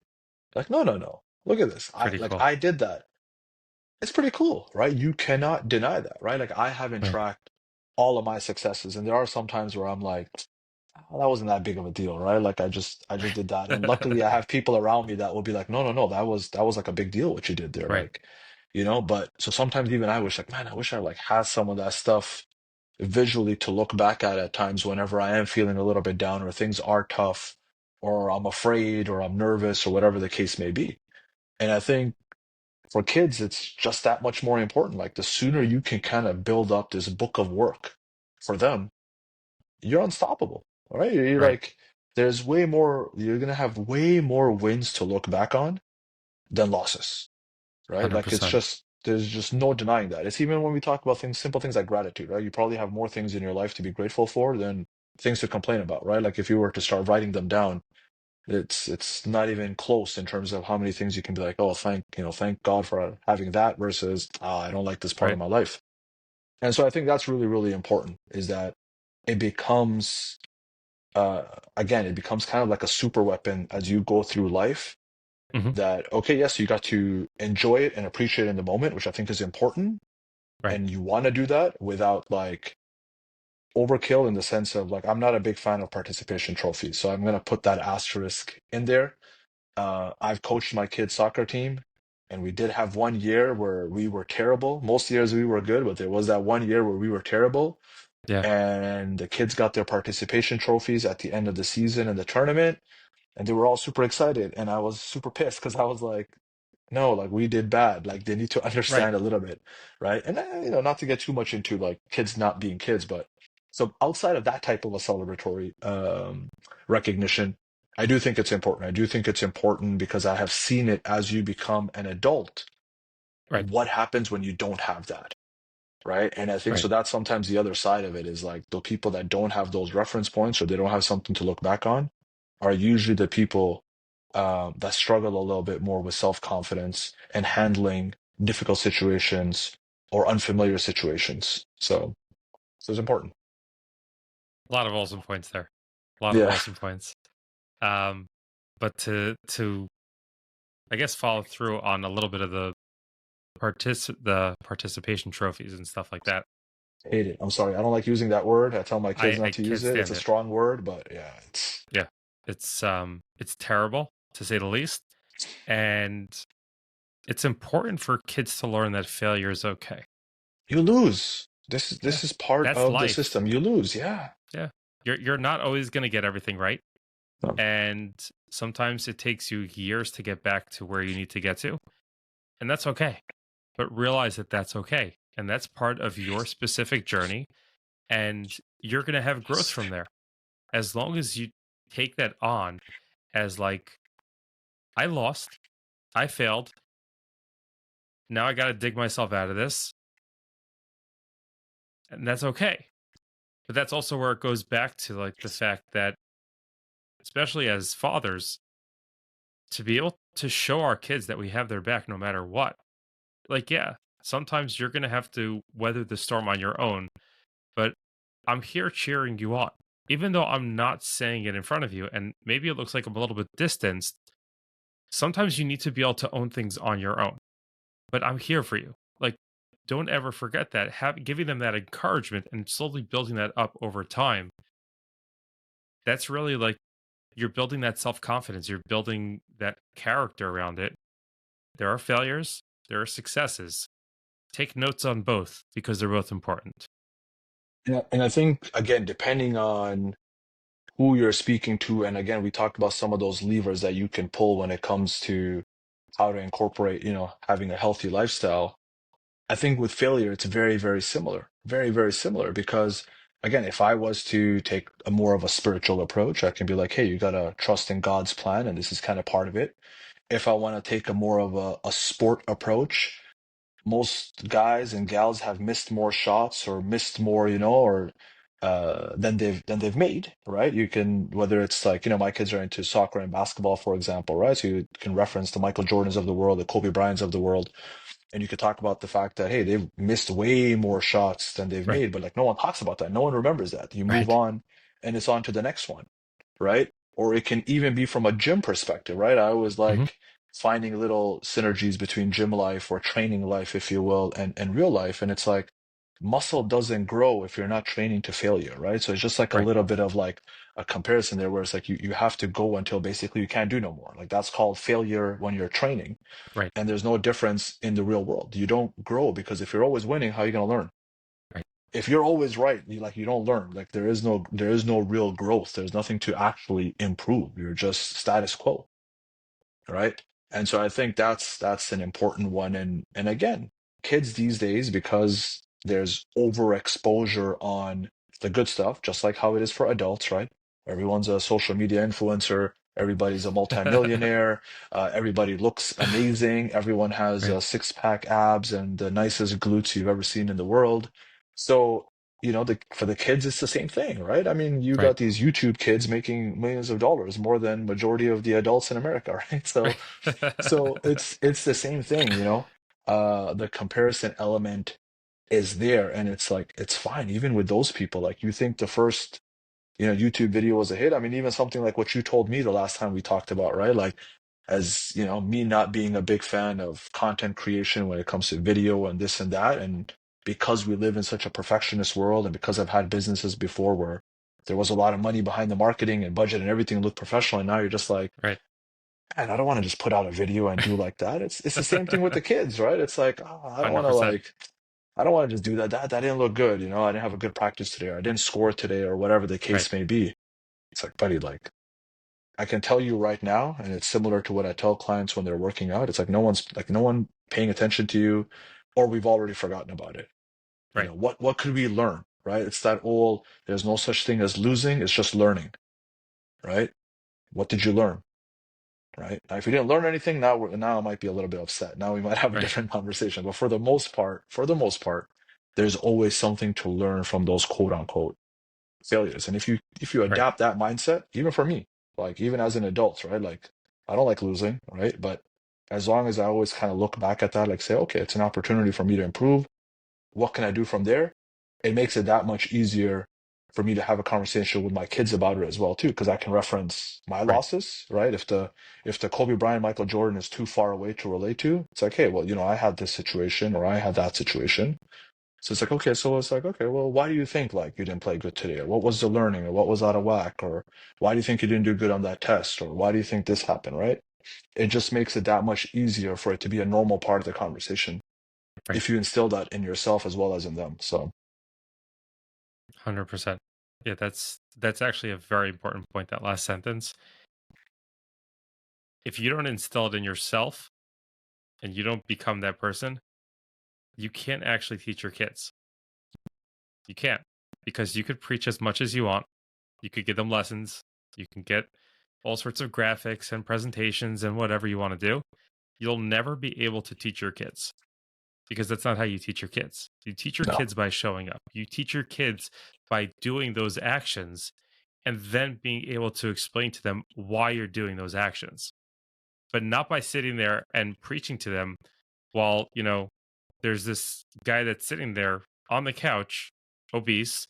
like, no, no, no. Look at this. I Pretty like cool. I did that. It's pretty cool, right? You cannot deny that, right? Like I haven't Right. tracked all of my successes, and there are some times where I'm like, "Oh, that wasn't that big of a deal, right? Like I just did that." And luckily I have people around me that will be like, "No, no, no, that was like a big deal what you did there." Right. Like, but so sometimes even I wish like, man, I wish I like had some of that stuff visually to look back at times whenever I am feeling a little bit down or things are tough or I'm afraid or I'm nervous or whatever the case may be. And I think for kids, it's just that much more important. Like the sooner you can kind of build up this book of work for them, you're unstoppable. All right. You're Right. like, you're going to have way more wins to look back on than losses, right? Like it's 100%. just, there's just no denying that. It's even when we talk about things, simple things like gratitude, right? You probably have more things in your life to be grateful for than things to complain about, right? Like if you were to start writing them down, it's not even close in terms of how many things you can be like, oh, thank God for having that versus, I don't like this part of Right. my life. And so I think that's really, really important is that it becomes, uh, again, it becomes kind of like a super weapon as you go through life Hmm. that, okay, yes, you got to enjoy it and appreciate it in the moment, which I think is important. Right. And you want to do that without like overkill in the sense of like, I'm not a big fan of participation trophies. So I'm going to put that asterisk in there. I've coached my kids' soccer team, and we did have one year where we were terrible. Most years we were good, but there was that one year where we were terrible. Yeah. And the kids got their participation trophies at the end of the season in the tournament, and they were all super excited. And I was super pissed because I was like, no, like we did bad. Like they need to Right. understand a little bit, right? And not to get too much into like kids not being kids, but so outside of that type of a celebratory recognition, I do think it's important. I do think it's important because I have seen it as you become an adult. Right. What happens when you don't have that, right? And I think Right. so that's sometimes the other side of it is like the people that don't have those reference points or they don't have something to look back on are usually the people that struggle a little bit more with self-confidence and handling difficult situations or unfamiliar situations. So it's important. A lot of awesome points there. A lot of Yeah, awesome points. Um, but to I guess follow through on a little bit of the participation trophies and stuff like that. hate it. I'm sorry. I don't like using that word. I tell my kids not I to can't use it. It's stand a it. strong word, but yeah, Yeah. It's terrible to say the least. And it's important for kids to learn that failure is okay. you lose. This is Yeah. this is part That's of the life. system. You lose. Yeah. Yeah. You're not always gonna get everything right. No. And sometimes it takes you years to get back to where you need to get to. And that's okay. But realize that that's okay. And that's part of your specific journey. And you're going to have growth from there. As long as you take that on as like, I lost, I failed. Now I got to dig myself out of this. And that's okay. But that's also where it goes back to like the fact that, especially as fathers, to be able to show our kids that we have their back no matter what. Like, yeah, sometimes you're going to have to weather the storm on your own, but I'm here cheering you on. Even though I'm not saying it in front of you, and maybe it looks like I'm a little bit distanced, sometimes you need to be able to own things on your own. But I'm here for you. Like, don't ever forget that. Giving them that encouragement and slowly building that up over time. That's really like you're building that self confidence. You're building that character around it. There are failures, there are successes. Take notes on both because they're both important. Yeah, and I think again, depending on who you're speaking to, and again, we talked about some of those levers that you can pull when it comes to how to incorporate, having a healthy lifestyle. I think with failure, it's very, very similar. Very, very similar. Because again, if I was to take a more of a spiritual approach, I can be like, hey, you gotta trust in God's plan, and this is kind of part of it. If I want to take a more of a sport approach, most guys and gals have missed more shots or missed more, or than they've made, right? You can, whether it's like, my kids are into soccer and basketball, for example, right? So you can reference the Michael Jordans of the world, the Kobe Bryants of the world, and you could talk about the fact that, hey, they've missed way more shots than they've Right. made, but like no one talks about that. No one remembers that. You move Right. on and it's on to the next one, right? Or it can even be from a gym perspective, right? I always Hmm. like finding little synergies between gym life or training life, if you will, and real life. And it's like muscle doesn't grow if you're not training to failure, right? So it's just like a Right. little bit of like a comparison there where it's like you have to go until basically you can't do no more. Like that's called failure when you're training. Right. And there's no difference in the real world. You don't grow because if you're always winning, how are you going to learn? Right. If you're always right, you don't learn. Like there is no real growth. There's nothing to actually improve. You're just status quo, right? And so I think that's an important one. And again, kids these days, because there's overexposure on the good stuff, just like how it is for adults, right? Everyone's a social media influencer. Everybody's a multimillionaire. Everybody looks amazing. Everyone has Right. six-pack abs and the nicest glutes you've ever seen in the world. So for the kids, it's the same thing, right? I mean, you Right. got these YouTube kids making millions of dollars, more than majority of the adults in America, right? So, Right. so it's the same thing, the comparison element is there, and it's like it's fine even with those people. Like you think the first YouTube video was a hit. I mean, even something like what you told me the last time we talked about, right? Like, as me not being a big fan of content creation when it comes to video and this and that, and because we live in such a perfectionist world, and because I've had businesses before where there was a lot of money behind the marketing and budget and everything looked professional, and now you're just like, Right. and I don't want to just put out a video and do like that. It's the same thing with the kids, right? It's like, I don't want to 100%. like I don't want to just do that. That didn't look good, I didn't have a good practice today, or I didn't score today, or whatever the Right. case may be. It's like, buddy, like I can tell you right now, and it's similar to what I tell clients when they're working out. It's like no one paying attention to you, or we've already forgotten about it. Right. What could we learn, right? It's that old, there's no such thing as losing, it's just learning, right? What did you learn? Right? Now, if you didn't learn anything, now I might be a little bit upset. Now we might have a Right. different conversation. But for the most part, there's always something to learn from those quote unquote failures. And if you Right. adapt that mindset, even for me, like even as an adult, right? Like I don't like losing, right? But as long as I always kind of look back at that, like say, okay, it's an opportunity for me to improve. What can I do from there? It makes it that much easier for me to have a conversation with my kids about it as well too, because I can reference my Right. losses, right? If the Kobe Bryant, Michael Jordan is too far away to relate to, it's like, hey, well, I had this situation or I had that situation. So it's like, okay, so it's like, okay, well, why do you think like you didn't play good today? Or what was the learning? Or what was out of whack? Or why do you think you didn't do good on that test? Or why do you think this happened, right? It just makes it that much easier for it to be a normal part of the conversation Right. if you instill that in yourself as well as in them. So 100%. Yeah, that's actually a very important point, that last sentence. If you don't instill it in yourself and you don't become that person, you can't actually teach your kids. You can't, because you could preach as much as you want. You could give them lessons. You can get all sorts of graphics and presentations and whatever you want to do. You'll never be able to teach your kids, because that's not how you teach your kids. You teach your no, kids by showing up. You teach your kids by doing those actions and then being able to explain to them why you're doing those actions, but not by sitting there and preaching to them while, there's this guy that's sitting there on the couch, obese,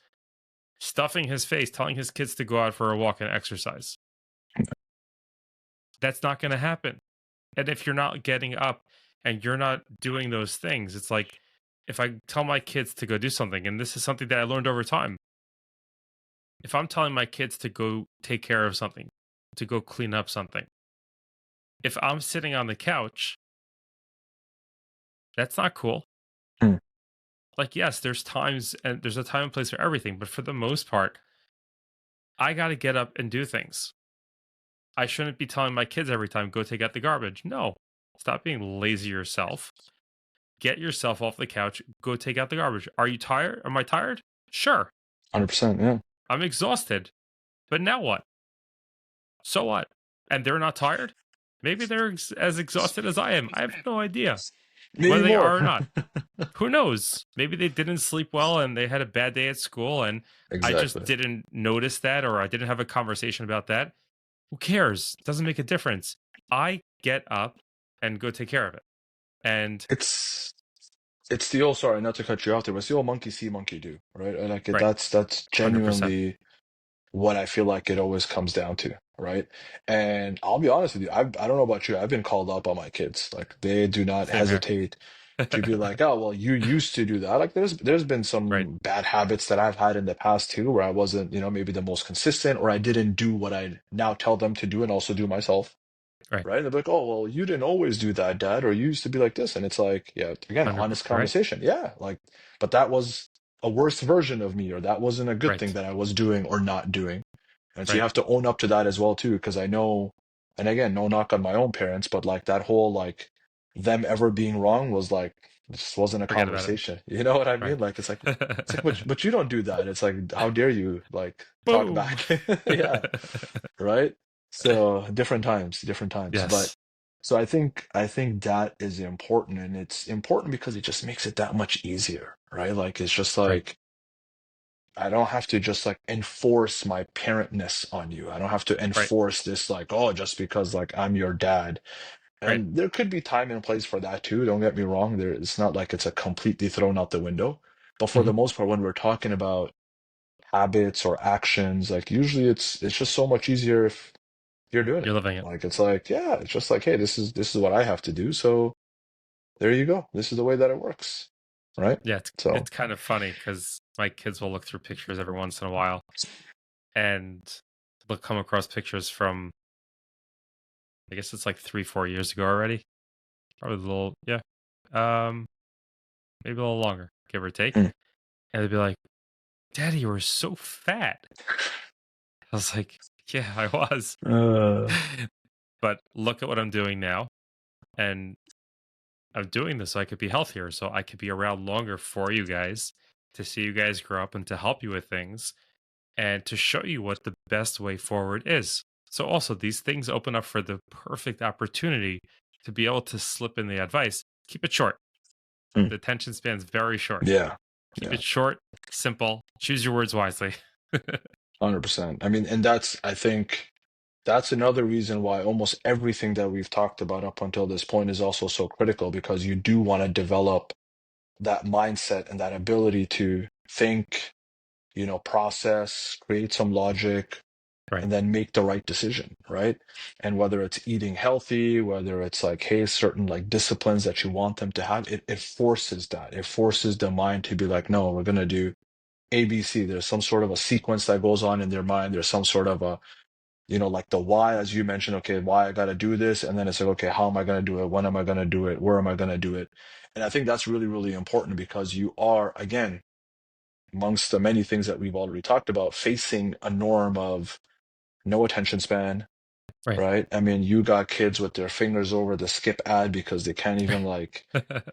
stuffing his face, telling his kids to go out for a walk and exercise. That's not going to happen. And if you're not getting up and you're not doing those things, it's like if I tell my kids to go do something, and this is something that I learned over time. If I'm telling my kids to go take care of something, to go clean up something, if I'm sitting on the couch, that's not cool. Hmm. Like, yes, there's times and there's a time and place for everything, but for the most part, I got to get up and do things. I shouldn't be telling my kids every time, go take out the garbage. No, stop being lazy yourself. Get yourself off the couch, go take out the garbage. Are you tired? Am I tired? Sure. 100%, yeah. I'm exhausted. But now what? So what? And they're not tired? Maybe they're as exhausted as I am. I have no idea. whether Maybe they more. are or not. Who knows? Maybe they didn't sleep well and they had a bad day at school, and I just Exactly. didn't notice that, or I didn't have a conversation about that. Who cares? Doesn't make a difference. I get up and go take care of it. And It's it's the old, sorry, not to cut you off there, but it's the old monkey see, monkey do, right? And like right, that's 100%. genuinely what I feel like it always comes down to, right? And I'll be honest with you, I don't know about you, I've been called out by my kids. Like they do not Same here. hesitate to be like, oh, well, you used to do that. Like there's been right, some bad habits that I've had in the past too, where I wasn't, maybe the most consistent, or I didn't do what I now tell them to do and also do myself. right. Right? And they're like, oh, well, you didn't always do that, Dad, or you used to be like this. And it's like, yeah, again, 100%. honest Right, conversation. Yeah, like, but that was a worse version of me, or that wasn't a good thing right, that I was doing or not doing. And so you right. have to own up to that as well, too, because I know, and again, no knock on my own parents, but like that whole like them ever being wrong was like, this wasn't a Forget about it. conversation. You know what I Right. mean? Like, it's like, but you don't do that. It's like, how dare you like talk Boom. back? Yeah, right? So different times. But Yes. so I think that is important, and it's important because it just makes it that much easier, right? Like it's just Right. like I don't have to just like enforce my parentness on you. I don't have to Right. enforce this like, oh, just because like I'm your dad. Right. And there could be time and place for that too. Don't get me wrong. It's not like it's a completely thrown out the window. But for Mhm. the most part, when we're talking about habits or actions, like usually it's just so much easier if you're doing You're it. living it. Like it's like, yeah, it's just like, hey, this is what I have to do. So there you go. This is the way that it works. Right? Yeah, it's So it's kind of funny because my kids will look through pictures every once in a while, and they'll come across pictures from, I guess it's like 3, 4 years ago already. Probably a little, yeah, um, maybe a little longer, give or take. mm, And they'd be like, "Daddy, you were so fat." I was like, "Yeah, I was." uh, But look at what I'm doing now, and I'm doing this so I could be healthier, so I could be around longer for you guys, to see you guys grow up and to help you with things, and to show you what the best way forward is. So also these things open up for the perfect opportunity to be able to slip in the advice. Keep it short. mm, The attention span's very short. yeah, Keep yeah, it short, simple. Choose your words wisely. 100%. I mean, and I think that's another reason why almost everything that we've talked about up until this point is also so critical because you do want to develop that mindset and that ability to think, process, create some logic, Right. and then make the right decision, right? And whether it's eating healthy, whether it's like, hey, certain like disciplines that you want them to have, it forces that. It forces the mind to be like, no, we're gonna do ABC. There's some sort of a sequence that goes on in their mind. There's some sort of a, like the why, as you mentioned, okay, why I gotta do this, and then it's like, okay, how am I gonna do it? When am I gonna do it? Where am I gonna do it? And I think that's really, really important because you are, again, amongst the many things that we've already talked about, facing a norm of no attention span, Right. right? I mean, you got kids with their fingers over the skip ad because they can't even like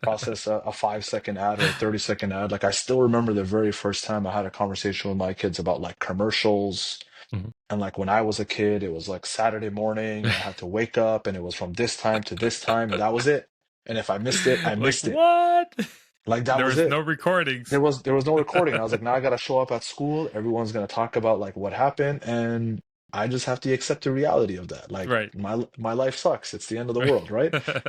process a 5 second ad or a 30-second ad. Like I still remember the very first time I had a conversation with my kids about like commercials. Mhm. And like when I was a kid, it was like Saturday morning and I had to wake up and it was from this time to this time and that was it. And if I missed it, I Like, missed it. what? Like that There was was it. no There recordings. was there was no recording. And I was like, now I gotta show up at school. Everyone's gonna talk about like what happened, and I just have to accept the reality of that. Like Right. my life sucks. It's the end of the world, right? Right.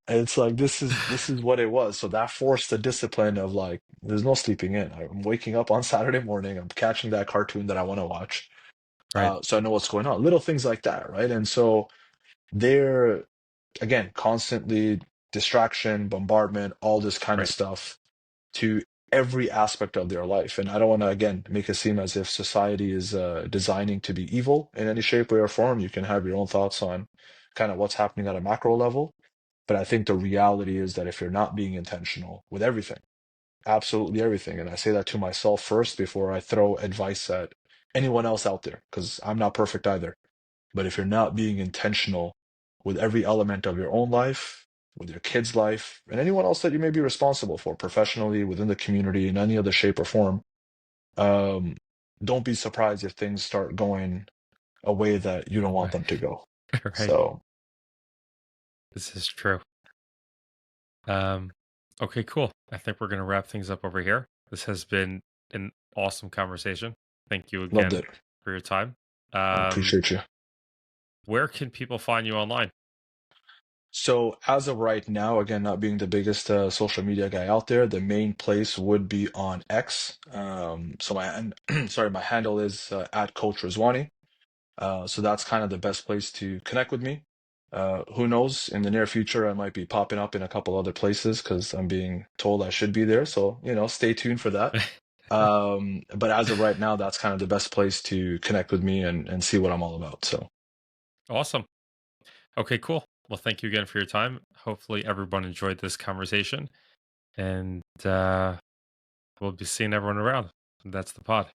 And it's like this is what it was. So that forced the discipline of like, there's no sleeping in. I'm waking up on Saturday morning. I'm catching that cartoon that I want to watch. Right. So I know what's going on. Little things like that, right? And so they're again constantly distraction, bombardment, all this kind of Right. stuff to every aspect of their life. And I don't want to, again, make it seem as if society is designing to be evil in any shape, way, or form. You can have your own thoughts on kind of what's happening at a macro level. But I think the reality is that if you're not being intentional with everything, absolutely everything, and I say that to myself first before I throw advice at anyone else out there, because I'm not perfect either. But if you're not being intentional with every element of your own life, with your kid's life, and anyone else that you may be responsible for professionally, within the community, in any other shape or form, um, don't be surprised if things start going a way that you don't want Right. them to go. Right. So, This is true. Um, okay, cool. I think we're going to wrap things up over here. This has been an awesome conversation. Thank you Loved again it. for your time. I Um, appreciate you. where can people find you online? So as of right now, again, not being the biggest social media guy out there, the main place would be on X. So sorry, my handle is at Coach Rizwani. So that's kind of the best place to connect with me. Who knows? In the near future, I might be popping up in a couple other places because I'm being told I should be there. So, stay tuned for that. But as of right now, that's kind of the best place to connect with me and see what I'm all about. So, Awesome. Okay, cool. Well, thank you again for your time. Hopefully, everyone enjoyed this conversation, and we'll be seeing everyone around. That's the pod.